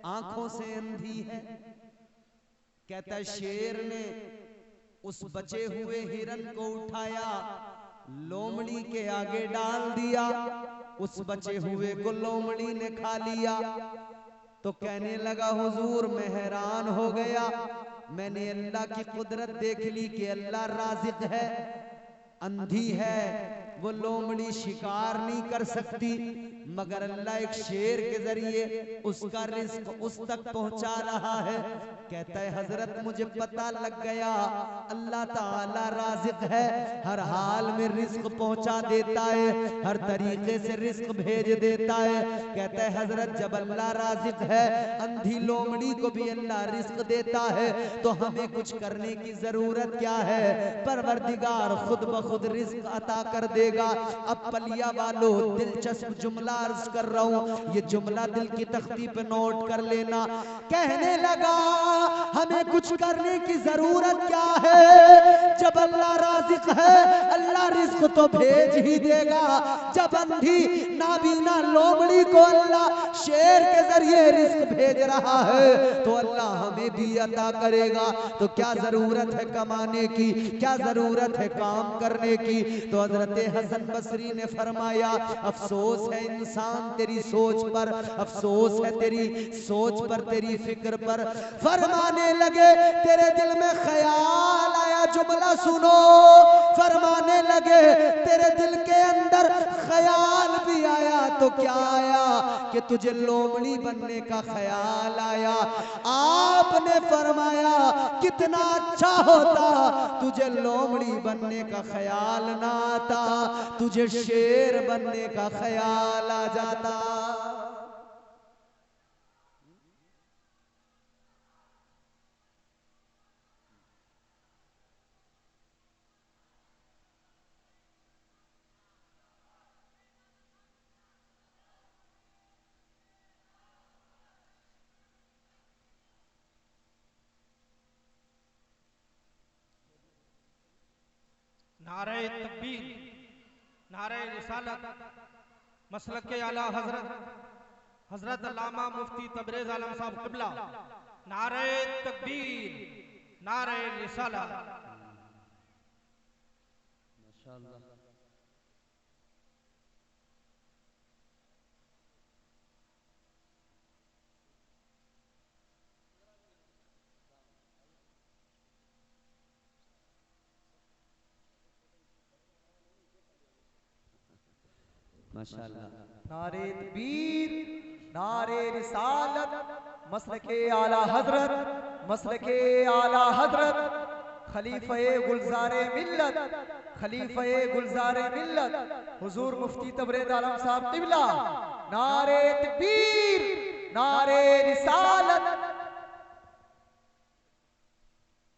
आंखों से अंधी है। कहता शेर ने उस बचे हुए हिरन को उठाया, लोमड़ी के आगे डाल दिया, उस बचे हुए को लोमड़ी ने खा लिया। तो कहने लगा हुजूर मैं हैरान हो गया, मैंने अल्लाह की कुदरत देख ली कि अल्लाह राज़िक है, अंधी है, वो लोमड़ी शिकार नहीं कर सकती, मगर अल्लाह एक शेर के जरिए उसका रिस्क उस तक पहुंचा रहा है। कहता है हजरत मुझे पता लग गया अल्लाह ताला राज़िक है, हर हाल में रिस्क पहुंचा देता है, हर तरीके से रिस्क भेज देता है। कहता है हजरत जब अल्लाह राज़िक है, अंधी लोमड़ी को भी अल्लाह रिस्क देता है, तो हमें कुछ करने की जरूरत क्या है? परवरदिगार खुद ब खुद रिस्क अता कर देगा। अब पलिया वालों दिलचस्प जुमला अर्ज कर रहा हूं, ये जुमला दिल की तख्ती पे नोट कर लेना। कहने लगा हमें कुछ करने की जरूरत क्या है? जब अल्लाह राज़िक है अल्लाह रिस्क तो भेज ही देगा। जब अंधी नाबीना लोमड़ी को अल्लाह शेर के जरिए रिस्क भेज रहा है, तो अल्लाह हमें भी अता करेगा। तो क्या जरूरत है कमाने की, क्या जरूरत है काम करने की? तो हजरत हसन बसरी ने फरमाया अफसोस है इंसान तेरी सोच पर, अफसोस है तेरी सोच पर, तेरी फिक्र पर। फरमाने लगे तेरे दिल में ख्याल आया, जुमला सुनो, फरमाने लगे तेरे दिल के अंदर ख्याल भी आया, तो क्या आया कि तुझे लोमड़ी बनने का ख्याल आया। आपने फरमाया कितना अच्छा होता तुझे लोमड़ी बनने का ख्याल ना आता, तुझे शेर बनने का ख्याल आ जाता। नारे तकबीर, नारे रिसालत, मसलक के आला हजरत हजरत अल्लामा मुफ्ती तबरेज आलम साहब क़िबला। नारे तकबीर, नारे रिसालत। माशाअल्लाह। माशाअल्लाह। नारे तकबीर, नारे रिसालत, मसलके आला हजरत, मसलके आला हजरत, खलीफे गुलजारे मिल्लत, खलीफे गुलजारे मिल्लत हुजूर मुफ्ती तबरेज आलम साहब क़िबला। नारे तकबीर, नारे रिसालत।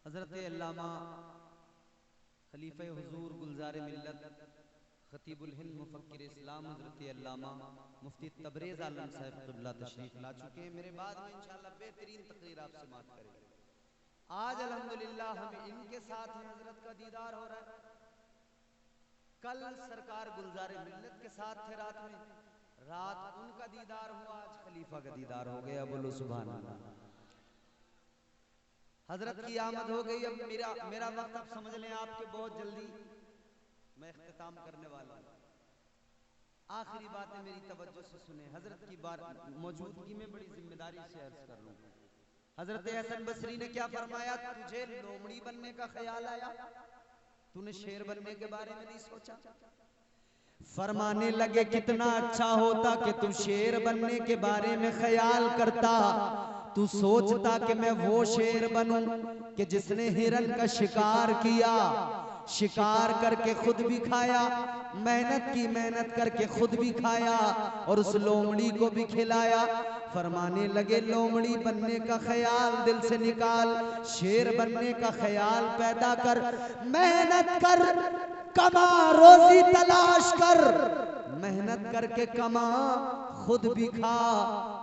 हजरत अल्लामा खलीफे हुजूर गुलजारे मिल्लत खतीबुल हिंद मुफक्किर इस्लाम हजरत अल्लामा मुफ्ती तबरेज आलम साहब क़िबला तशरीफ ला चुके हैं। मेरे बाद में इंशाअल्लाह बेहतरीन तकरीर आपसे माफ करेंगे। आज अल्हम्दुलिल्लाह हम इनके साथ हैं, हजरत का दीदार हो रहा है। कल सरकार गुलजारे मिल्लत के साथ थे रात में, रात उनका दीदार हुआ, आज खलीफा का दीदार हो गया। बोलो सुभान अल्लाह। हजरत की आमद हो गई। अब मेरा वक्त आप समझ लें आपके बहुत जल्दी मैं इख्तिताम करने वाला हूं। आखिरी बातें मेरी तवज्जो से सुने। हजरत की बार मौजूदगी में बड़ी जिम्मेदारी से अर्ज कर लूं। हजरत हसन बसरी ने क्या फरमाया? तुझे लोमड़ी बनने का ख्याल आया, तूने शेर बनने के बारे में नहीं सोचा? फरमाने लगे कितना अच्छा होता कि तू शेर बनने के बारे में ख्याल करता, तू सोचता कि मैं वो शेर बनूं कि जिसने हिरन का शिकार किया, शिकार करके खुद भी खाया, मेहनत की, मेहनत करके खुद भी खाया और उस लोमड़ी को भी खिलाया। फरमाने लगे लोमड़ी बनने का ख्याल दिल से निकाल, शेर बनने का ख्याल पैदा कर, मेहनत कर, कमा, रोजी तलाश कर, मेहनत करके कमा, खुद भी खा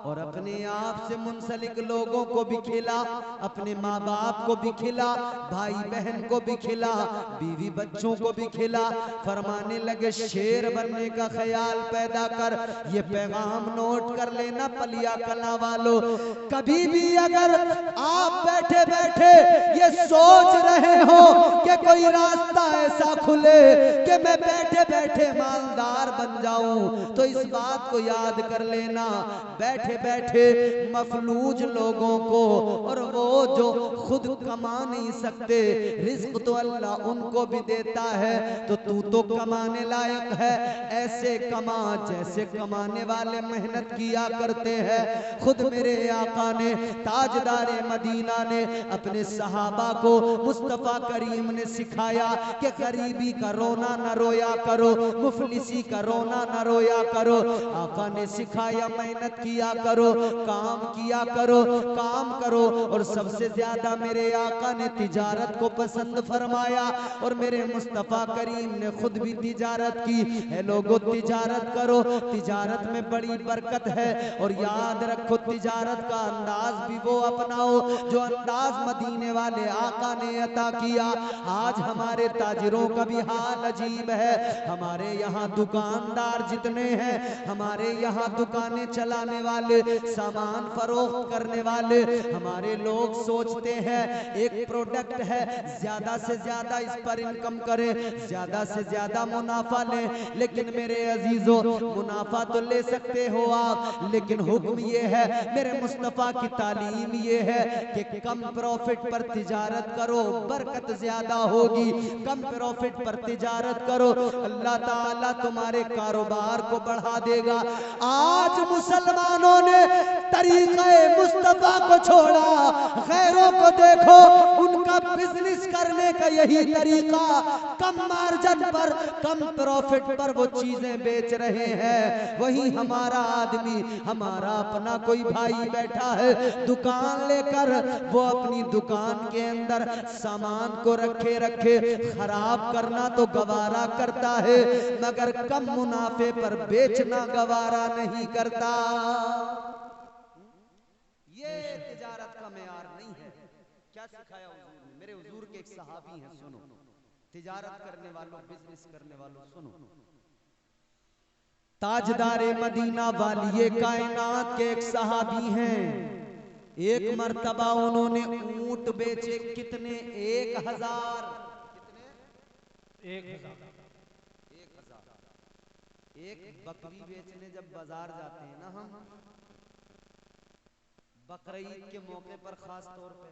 और अपने आप से मुंसलिक लोगों को भी खिला, अपने माँ बाप को भी खिला, भाई बहन को भी खिला, बीवी बच्चों को भी खिला। फरमाने लगे शेर बनने का ख्याल पैदा कर। ये पैगाम नोट कर लेना पलिया कला वालों, कभी भी अगर आप बैठे बैठे ये सोच रहे हो कि कोई रास्ता ऐसा खुले कि मैं बैठे बैठे मालदार बन जाऊं, तो इस बात को याद कर लेना, बैठे बैठे मफलूज लोगों को और वो जो खुद कमा नहीं सकते, रिस्क तो अल्लाह उनको भी देता है, तो तू तो कमाने लायक है, ऐसे कमा जैसे कमाने वाले मेहनत किया करते हैं। खुद मेरे आका ने, ताजदारे मदीना ने अपने सहाबा को, मुस्तफा करीम ने सिखाया कि गरीबी का रोना न रोया करो, मुफलिसी का रोना न रोया करो। आका ने सिखाया मेहनत किया करो, काम किया करो, काम करो। और सबसे ज्यादा मेरे आका ने तिजारत को पसंद फरमाया और मेरे मुस्तफा करीम ने खुद भी तिजारत की है। लोगों तिजारत करो, तिजारत में बड़ी बरकत है। और याद रखो तिजारत का अंदाज भी वो अपनाओ जो अंदाज मदीने वाले आका ने अता किया। आज हमारे ताजिरों का भी हाल अजीब है। हमारे यहाँ दुकानदार जितने हैं, हमारे यहाँ दुकानें चलाने वाले, सामान फरोख्त करने वाले, हमारे लोग सोचते हैं एक प्रोडक्ट है, ज्यादा से ज्यादा इस पर इनकम करें, ज्यादा से ज्यादा मुनाफा लें। लेकिन मेरे अजीजों, मुनाफा तो ले सकते हो आप, लेकिन हुक्म ये है, मेरे मुस्तफा की तालीम ये है कि कम प्रॉफिट पर तिजारत करो, बरकत ज्यादा होगी। कम प्रॉफिट पर तिजारत करो, अल्लाह ताला तुम्हारे कारोबार को बढ़ा देगा। आज मुसलमानों ने तरीक़े मुस्तफा को छोड़ा, गैरों को देखो, उनका बिजनेस करने का यही तरीका, कम मार्जिन पर, कम प्रॉफिट पर वो चीजें बेच रहे हैं। वही हमारा आदमी, हमारा अपना कोई भाई बैठा है दुकान लेकर, वो अपनी दुकान के अंदर सामान को रखे रखे खराब करना तो गवारा करता है, मगर कम मुनाफे पर बेचना गवारा नहीं करता। ये तिजारत का मेयार नहीं है। क्या सिखाया हुजूर ने? मेरे हुजूर के एक सहाबी हैं, सुनो, तिजारत करने वालों, बिजनेस करने वालों, सुनो। ताजदारे मदीना वालिए कायनात के एक सहाबी हैं। एक मर्तबा उन्होंने ऊंट बेचे, कितने? 1000। कितने? 1000। एक बकरी बेचने जब बाजार जाते हैं ना हम, बकरीद के मौके पर खास तौर पे,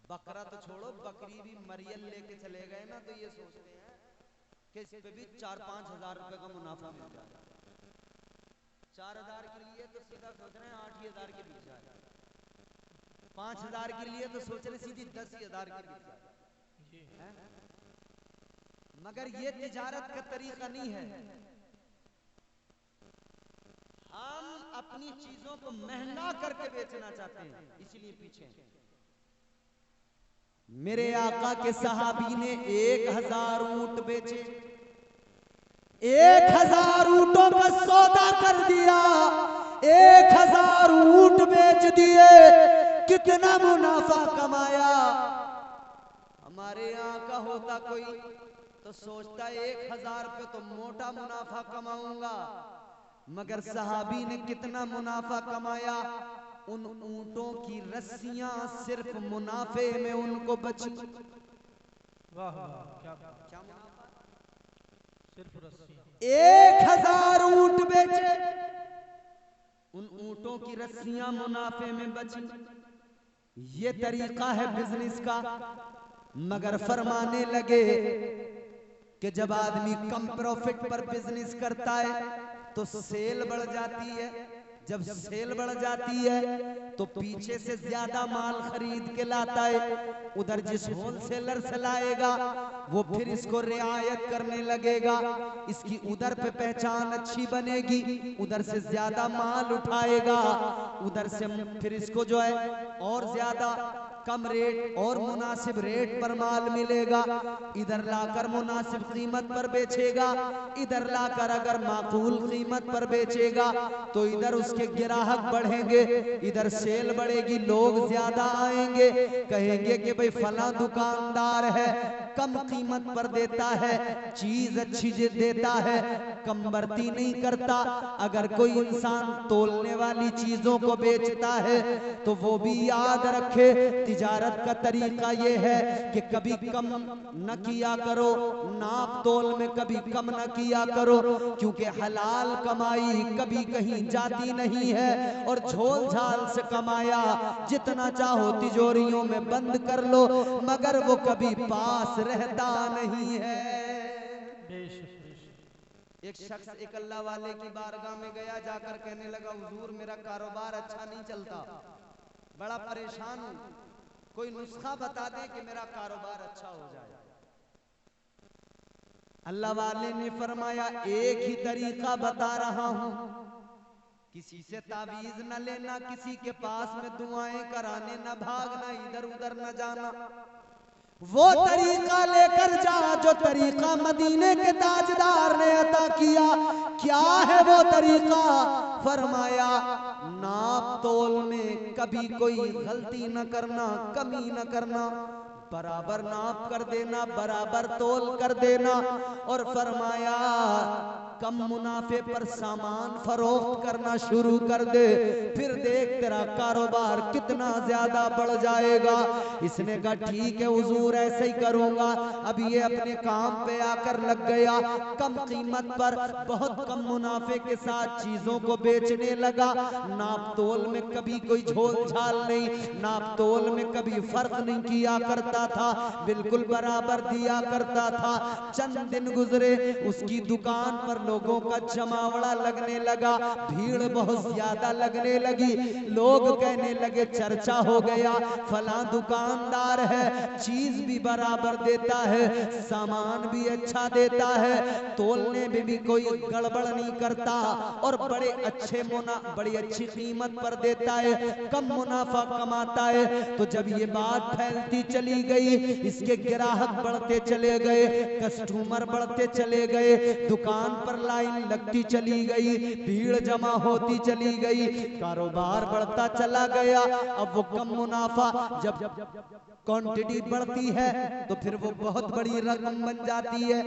बकरा तो छोड़ो, बकरी भी मरियल लेके चले गए ना, तो ये सोचते हैं कि इस पे भी 4-5 हजार रुपए का मुनाफा मिल जाए। 4000 के लिए तो सीधा सोच रहे हैं 8 हजार के बिक जाए, 5000 के लिए तो सोच रहे सीधी 10,000 के बिक जाए। मगर ये तिजारत का तरीका नहीं है। हम अपनी चीजों को महंगा करके बेचना चाहते हैं, इसलिए पीछे। मेरे आका के सहाबी ने 1000 ऊंट बेचे, 1000 ऊंटों का सौदा कर दिया, 1000 ऊंट बेच दिए, कितना मुनाफा कमाया। हमारे यहाँ का होता कोई तो सोचता 1000 पे तो मोटा मुनाफा कमाऊंगा, मगर सहाबी ने कितना मुनाफा कमाया। उन ऊंटों की रस्सियां सिर्फ मुनाफे में उनको बची। वाह क्या मुनाफा? सिर्फ रस्सियां। 1000 ऊंट बेचे, उन ऊंटों की रस्सियां मुनाफे में बची। ये तरीका है बिजनेस का। मगर फरमाने लगे कि जब आदमी कम प्रॉफिट पर बिजनेस करता है तो सेल बढ़ जाती है। जब सेल बढ़ जाती है तो पीछे से ज्यादा माल खरीद के लाता है। उधर जिस होलसेलर से लाएगा वो फिर इसको रियायत करने लगेगा, इसकी उधर पे पहचान अच्छी बनेगी, उधर से ज्यादा माल उठाएगा, उधर से फिर इसको जो है और ज्यादा कम रेट और मुनासिब रेट पर माल मिलेगा। इधर लाकर मुनासिब कीमत पर बेचेगा, इधर लाकर अगर माकूल कीमत पर बेचेगा तो इधर उसके ग्राहक बढ़ेंगे, इधर सेल बढ़ेगी, लोग ज्यादा आएंगे, कहेंगे कि भाई फला दुकानदार है, कम कीमत पर देता है, चीज अच्छी देता है, कम बढ़ती नहीं करता। अगर कोई इंसान तोलने वाली चीजों को बेचता है तो वो भी याद रखे तिजारत का तरीका ये है कि कभी कम न किया करो, नाप तोल में कभी कम न किया करो, क्योंकि हलाल कमाई कभी कहीं जाती नहीं है और झोल झाल से कमाया जितना चाहो तिजोरियों में बंद कर लो, मगर वो कभी पास रहता नहीं है। एक शख्स एक अल्लाह वाले की बारगाह में गया, जाकर कहने लगा, हुजूर मेरा कारोबार अच्छा नहीं चलता, बड़ा परेशान हूं, कोई नुस्खा बता दे कि मेरा कारोबार अच्छा हो जाए। अल्लाह वाले ने फरमाया, एक ही तरीका बता रहा हूं, किसी से तावीज न लेना, किसी के पास में दुआएं कराने न भागना, इधर उधर न जाना, वो तरीका लेकर जा जो तरीका मदीने के ताजदार ने अता किया। क्या है वो तरीका? फरमाया, नाप तोल में कभी कोई गलती न करना, कमी न करना, बराबर नाप कर देना, बराबर तोल कर देना। और फरमाया, कम मुनाफे पर सामान फरोख्त करना शुरू कर दे, फिर देख तेरा कारोबार कितना ज्यादा बढ़ जाएगा। इसने कहा, ठीक है हुजूर, ऐसे ही करूंगा। अब ये अपने काम पे आकर लग गया, कम कीमत पर बहुत कम मुनाफे के साथ चीजों को बेचने लगा। नाप तोल में कभी कोई झोल झाल नहीं, नाप तोल में कभी फर्क नहीं किया करता था, बिल्कुल बराबर दिया करता था। चंद दिन गुजरे, उसकी दुकान पर लोगों का जमावड़ा लगने लगा, भीड़ बहुत ज्यादा लगने लगी। लोग कहने लगे, चर्चा हो गया, फला दुकानदार है, चीज भी बराबर देता है, सामान भी अच्छा देता है, तोलने में भी कोई गड़बड़ नहीं करता और बड़ी अच्छी कीमत पर देता है, कम मुनाफा कमाता है। तो जब ये बात फैलती चली गई, इसके ग्राहक बढ़ते चले गए, कस्टमर बढ़ते चले गए, दुकान पर लाइन लगती चली गई, भीड़ जमा होती चली गई, कारोबार बढ़ता चला गया। अब वो कम मुनाफा, जब क्वांटिटी बढ़ती है तो फिर वो बहुत बड़ी रकम बन जाती है।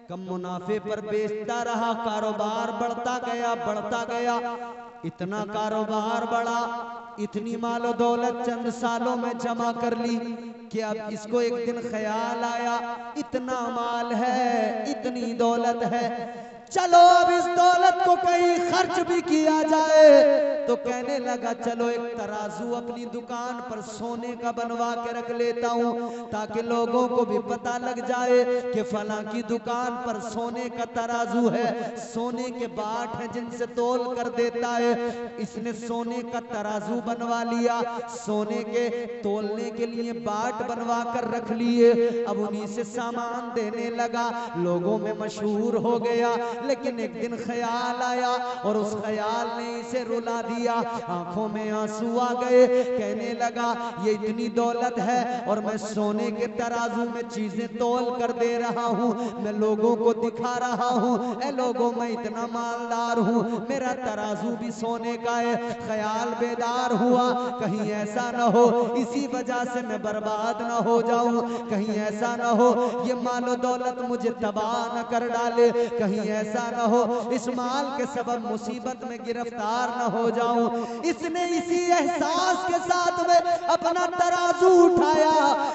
कम मुनाफे पर बेचता रहा, कारोबार बढ़ता गया, इतना कारोबार बढ़ा, इतनी मालो दौलत चंद सालों में जमा कर ली कि अब इसको एक दिन ख्याल आया, इतना माल है, इतनी दौलत है, चलो अब इस दौलत को कहीं खर्च भी किया जाए। तो कहने लगा, चलो एक तराजू अपनी दुकान पर सोने का बनवा के रख लेता हूँ, ताकि लोगों को भी पता लग जाए कि फला की दुकान पर सोने का तराजू है, सोने के बाट हैं जिनसे तोल कर देता है। इसने सोने का तराजू बनवा लिया, सोने के तोलने के लिए बाट बनवा कर रख लिए। अब उन्हीं से सामान देने लगा, लोगों में मशहूर हो गया। लेकिन एक दिन ख्याल आया और उस ख्याल ने इसे रुला दिया, आंखों में आंसू आ गए। कहने लगा, ये इतनी दौलत है और मैं सोने के तराजू में चीजें तोल कर दे रहा हूँ, मैं लोगों को दिखा रहा हूँ, ए लोगों मैं इतना मालदार हूँ, मेरा तराजू भी सोने का है। ख्याल बेदार हुआ, कहीं ऐसा न हो इसी वजह से मैं बर्बाद न हो जाऊं, कहीं ऐसा न हो ये मालो दौलत मुझे तबाह न कर डाले, कहीं ऐसा न हो इस माल के सबब मुसीबत में गिरफ्तार न हो जाऊं। इसने इसी एहसास के साथ में अपना तराजू उठाया,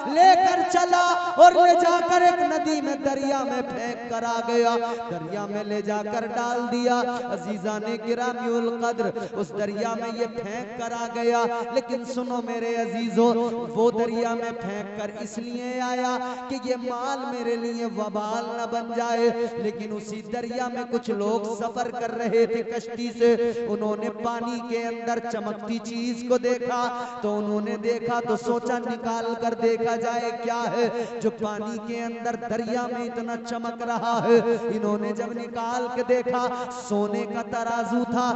लेकर चला और ले जाकर एक नदी में, दरिया में फेंक कर आ गया, दरिया में ले जाकर डाल दिया। अजीजा ने गिरामियुल कद्र उस दरिया में ये फेंक कर आ गया। लेकिन सुनो मेरे अजीजों, वो दरिया में फेंक कर इसलिए आया कि ये माल मेरे लिए वबाल न बन जाए। लेकिन उसी दरिया में कुछ लोग सफर कर रहे थे कश्ती से, उन्होंने पानी के अंदर चमकती चीज को देखा, तो उन्होंने देखा तो सोचा निकाल कर देखा जाए क्या है जो पानी के अंदर दरिया में इतना चमक रहा है। इन्होंने जब निकाल के देखा, सोने का तराजू था,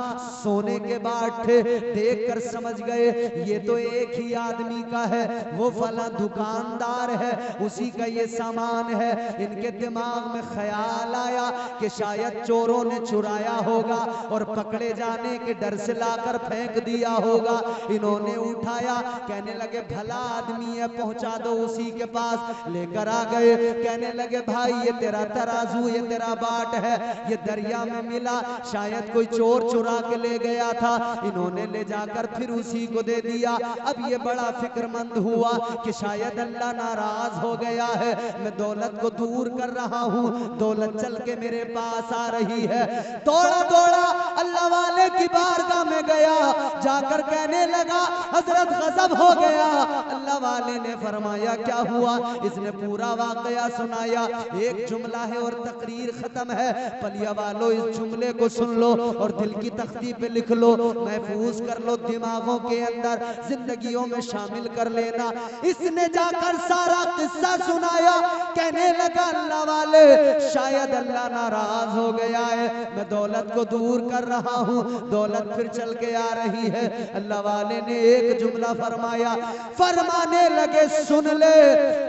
सोने के बाट थे। देखकर समझ गए ये तो एक ही आदमी का है, वो फला दुकानदार है, उसी का ये सामान है। इनके दिमाग में ख्याल आया कि शायद शायद चोरों ने चुराया होगा और पकड़े जाने के डर से लाकर फेंक दिया होगा। इन्होंने उठाया, कहने लगे भला आदमी है, पहुंचा दो उसी के पास। लेकर आ गए, कहने लगे भाई ये तेरा तराजू, ये तेरा बाट है, ये दरिया में मिला, शायद कोई चोर चुरा के ले गया था। इन्होंने ले जाकर फिर उसी को दे दिया। अब ये बड़ा फिक्रमंद हुआ कि शायद अल्लाह नाराज हो गया है, मैं दौलत को दूर कर रहा हूँ, दौलत चल के मेरे पास आ रही है। दौड़ा दौड़ा अल्लाह वाले की बारगाह में गया, जाकर कहने लगा हजरत गजब हो गया। अल्लाह वाले ने फरमाया क्या हुआ? इसने पूरा वाकया सुनाया। एक जुमला है और तकरीर खत्म है। पलिया वालों इस जुमले को सुन लो और दिल की तख्ती पे लिख लो, महफूज कर लो, दिमागों के अंदर जिंदगियों में शामिल कर लेना। इसने जाकर सारा किस्सा सुनाया, कहने लगा अल्लाह वाले शायद अल्लाह नाराज हो गया है, मैं दौलत को दूर कर रहा हूँ, दौलत फिर चल के आ रही है। अल्लाह वाले ने एक जुमला फरमाया, फरमाने लगे सुन ले,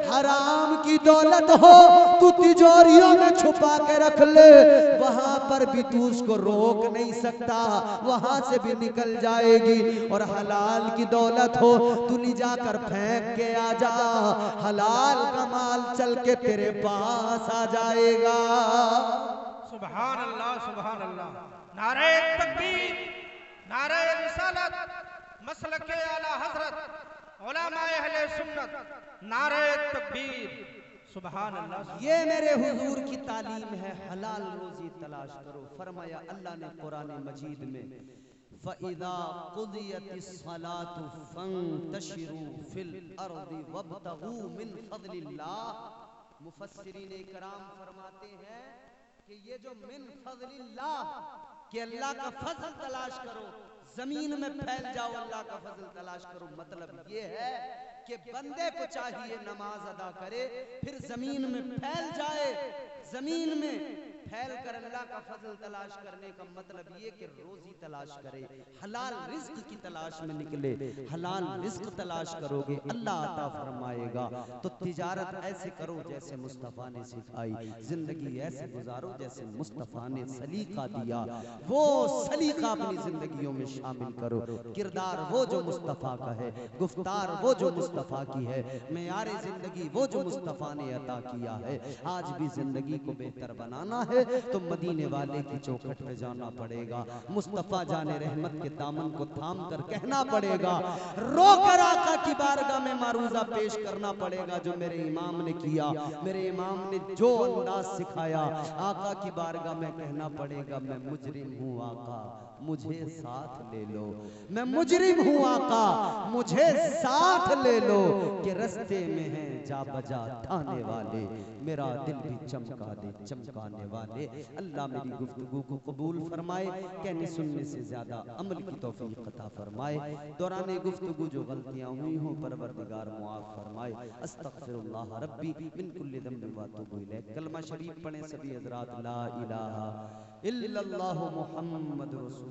हराम की दौलत हो तू तिजोरियों में छुपा के रख ले, वहां पर भी तू उसको रोक नहीं सकता, वहां से भी निकल जाएगी। और हलाल की दौलत हो तू ले जाकर फेंक के आ जा, हलाल का माल चल के तेरे पास आ जाएगा। सुभान अल्लाह, सुभान अल्लाह। नारे तकबीर, नारे रिसालत, मसलके आला हजरत उलमाए अहले सुन्नत, नारे तकबीर, सुभान अल्लाह। ये मेरे हुजूर की तालीम है, हलाल रोजी तलाश करो। फरमाया अल्लाह ने कुरान मजीद में, फ़इज़ा क़ुदियतिस सलातु फ़ंतशिरू फ़िल अर्दि वब्तगू मिन फ़ज़लिल्लाह। मुफस्सिरीन इकराम फरमाते हैं कि ये जो मिन फ़ज़लिल्लाह, कि अल्लाह का फजल तलाश करो, जमीन में फैल जाओ, अल्लाह का फजल तलाश करो। मतलब ये है कि बंदे को चाहिए नमाज अदा करे, फिर जमीन में फैल जाए, जमीन में फैल कर अल्लाह का फजल तलाश करने का मतलब ये कि रोजी तलाश करे, हलाल रिज्क की तलाश में निकले। हलाल रिज्क तलाश करोगे अल्लाह अता फरमाएगा। तो तिजारत ऐसे करो जैसे मुस्तफ़ा ने सिखाई, जिंदगी ऐसे गुजारो जैसे मुस्तफ़ा ने सलीका दिया, वो सलीका अपनी जिंदगियों में शामिल करो। किरदार वो जो मुस्तफ़ा का है, गुफ्तार वो जो मुस्तफ़ा की है, मेयारे जिंदगी वो जो मुस्तफ़ा ने अता किया है। आज भी जिंदगी को बेहतर बनाना है तो मदीने वाले की चौखट पे जाना पड़ेगा, मुस्तफ़ा जाने रहमत के दामन को थाम कर कहना पड़ेगा, रो कर आका की बारगाह में मारूजा पेश करना पड़ेगा जो मेरे इमाम ने किया। मेरे इमाम ने जो अंदाज सिखाया, आका की बारगाह में कहना पड़ेगा, मैं मुजरिम हूँ आका मुझे साथ ले लो, मैं मुजरिम हूँ आका मुझे साथ ले लो, कि रस्ते में हैं जा बजा ठाने वाले, मेरा दिल भी चमका दे चमकाने वाले। अल्लाह मेरी गुफ्तगू को कबूल फरमाए, कहने सुनने से ज्यादा अमल की तौफीक अता फरमाए। दौरान गुफ्तगू जो गलतियां हुई हों परवरदिगार मुआफ फरमाए। अस्तगफिरुल्लाह रब्बी मिन कुल्लि ज़ंबिन व अतूबु इलैह। कलमा शरीफ पढ़ें सभी हज़रात, ला इलाहा इल्लल्लाहु मुहम्मदुर रसूलुल्लाह।